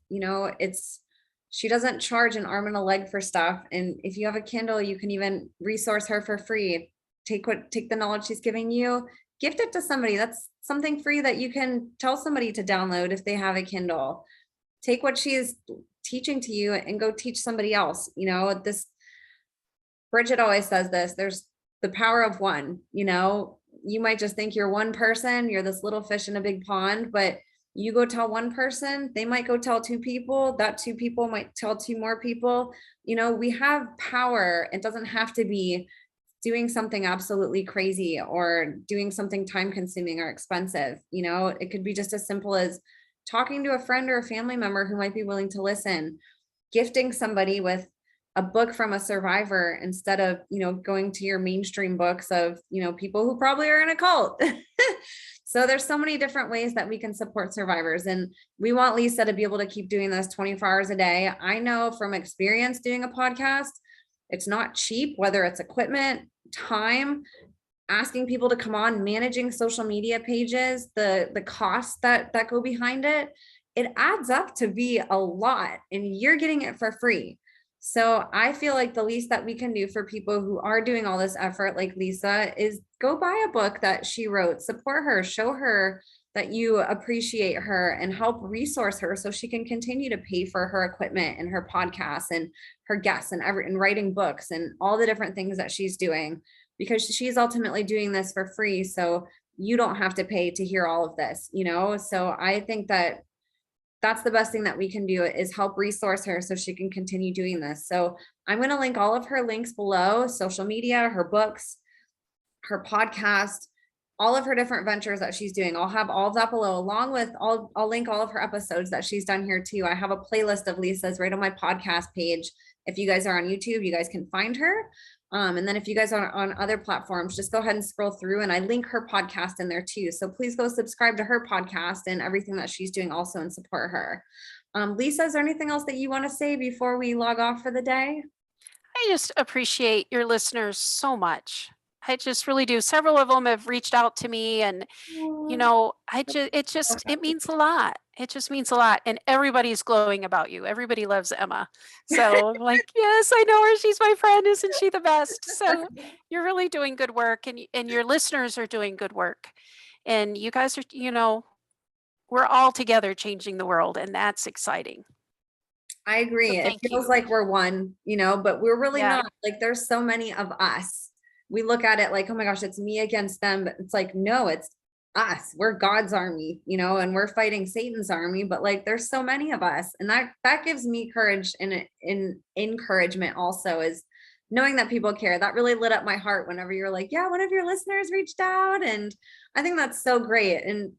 She doesn't charge an arm and a leg for stuff. And if you have a Kindle, you can even resource her for free. Take the knowledge she's giving you, gift it to somebody. That's something free that you can tell somebody to download if they have a Kindle. Take what she is teaching to you and go teach somebody else. Bridget always says this, there's the power of one. You might just think you're one person, you're this little fish in a big pond, but you go tell one person, they might go tell two people, that two people might tell two more people. We have power. It doesn't have to be doing something absolutely crazy or doing something time consuming or expensive. It could be just as simple as talking to a friend or a family member who might be willing to listen, gifting somebody with a book from a survivor instead of, going to your mainstream books of, people who probably are in a cult. So there's so many different ways that we can support survivors. And we want Lisa to be able to keep doing this 24 hours a day. I know from experience doing a podcast, it's not cheap, whether it's equipment, time, asking people to come on, managing social media pages, the costs that go behind it. It adds up to be a lot, and you're getting it for free. So I feel like the least that we can do for people who are doing all this effort, like Lisa, is go buy a book that she wrote, support her, show her that you appreciate her, and help resource her so she can continue to pay for her equipment and her podcasts and her guests and writing books and all the different things that she's doing, because she's ultimately doing this for free. So you don't have to pay to hear all of this, So I think that that's the best thing that we can do, is help resource her so she can continue doing this. So I'm going to link all of her links below: social media, her books, her podcast, all of her different ventures that she's doing. I'll have all of that below, along with I'll link all of her episodes that she's done here too. I have a playlist of Lisa's right on my podcast page. If you guys are on YouTube, you guys can find her. And then if you guys are on other platforms, just go ahead and scroll through, and I link her podcast in there too. So please go subscribe to her podcast and everything that she's doing also, and support her. Lisa, is there anything else that you want to say before we log off for the day? I just appreciate your listeners so much. I just really do. Several of them have reached out to me, and it means a lot. It just means a lot. And everybody's glowing about you. Everybody loves Emma. So I'm like, yes, I know her. She's my friend. Isn't she the best? So you're really doing good work, and your listeners are doing good work. And you guys are, we're all together changing the world, and that's exciting. I agree. So It thank feels you. like we're one, but we're really Yeah. not. Like, there's so many of us. We look at it like, oh my gosh, it's me against them. But it's like, no, it's us. We're God's army, and we're fighting Satan's army. But like, there's so many of us. And that gives me courage and encouragement also, is knowing that people care. That really lit up my heart whenever you're like, yeah, one of your listeners reached out. And I think that's so great. And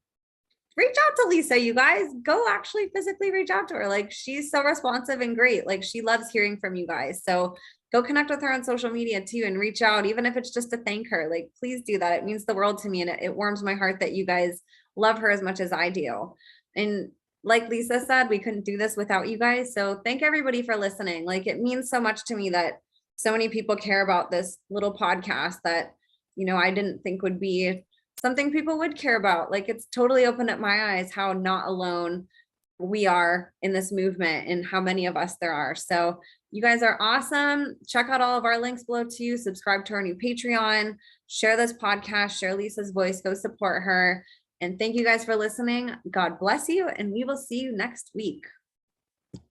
reach out to Lisa, you guys. Go actually physically reach out to her. Like, she's so responsive and great. Like, she loves hearing from you guys. So go connect with her on social media too, and reach out, even if it's just to thank her. Like, please do that. It means the world to me, and it warms my heart that you guys love her as much as I do. And like Lisa said, we couldn't do this without you guys. So thank everybody for listening. Like, it means so much to me that so many people care about this little podcast, that I didn't think would be something people would care about. Like, it's totally opened up my eyes how not alone we are in this movement and how many of us there are. So you guys are awesome. Check out all of our links below too. Subscribe to our new Patreon, share this podcast, share Lisa's voice, go support her. And thank you guys for listening. God bless you, and we will see you next week.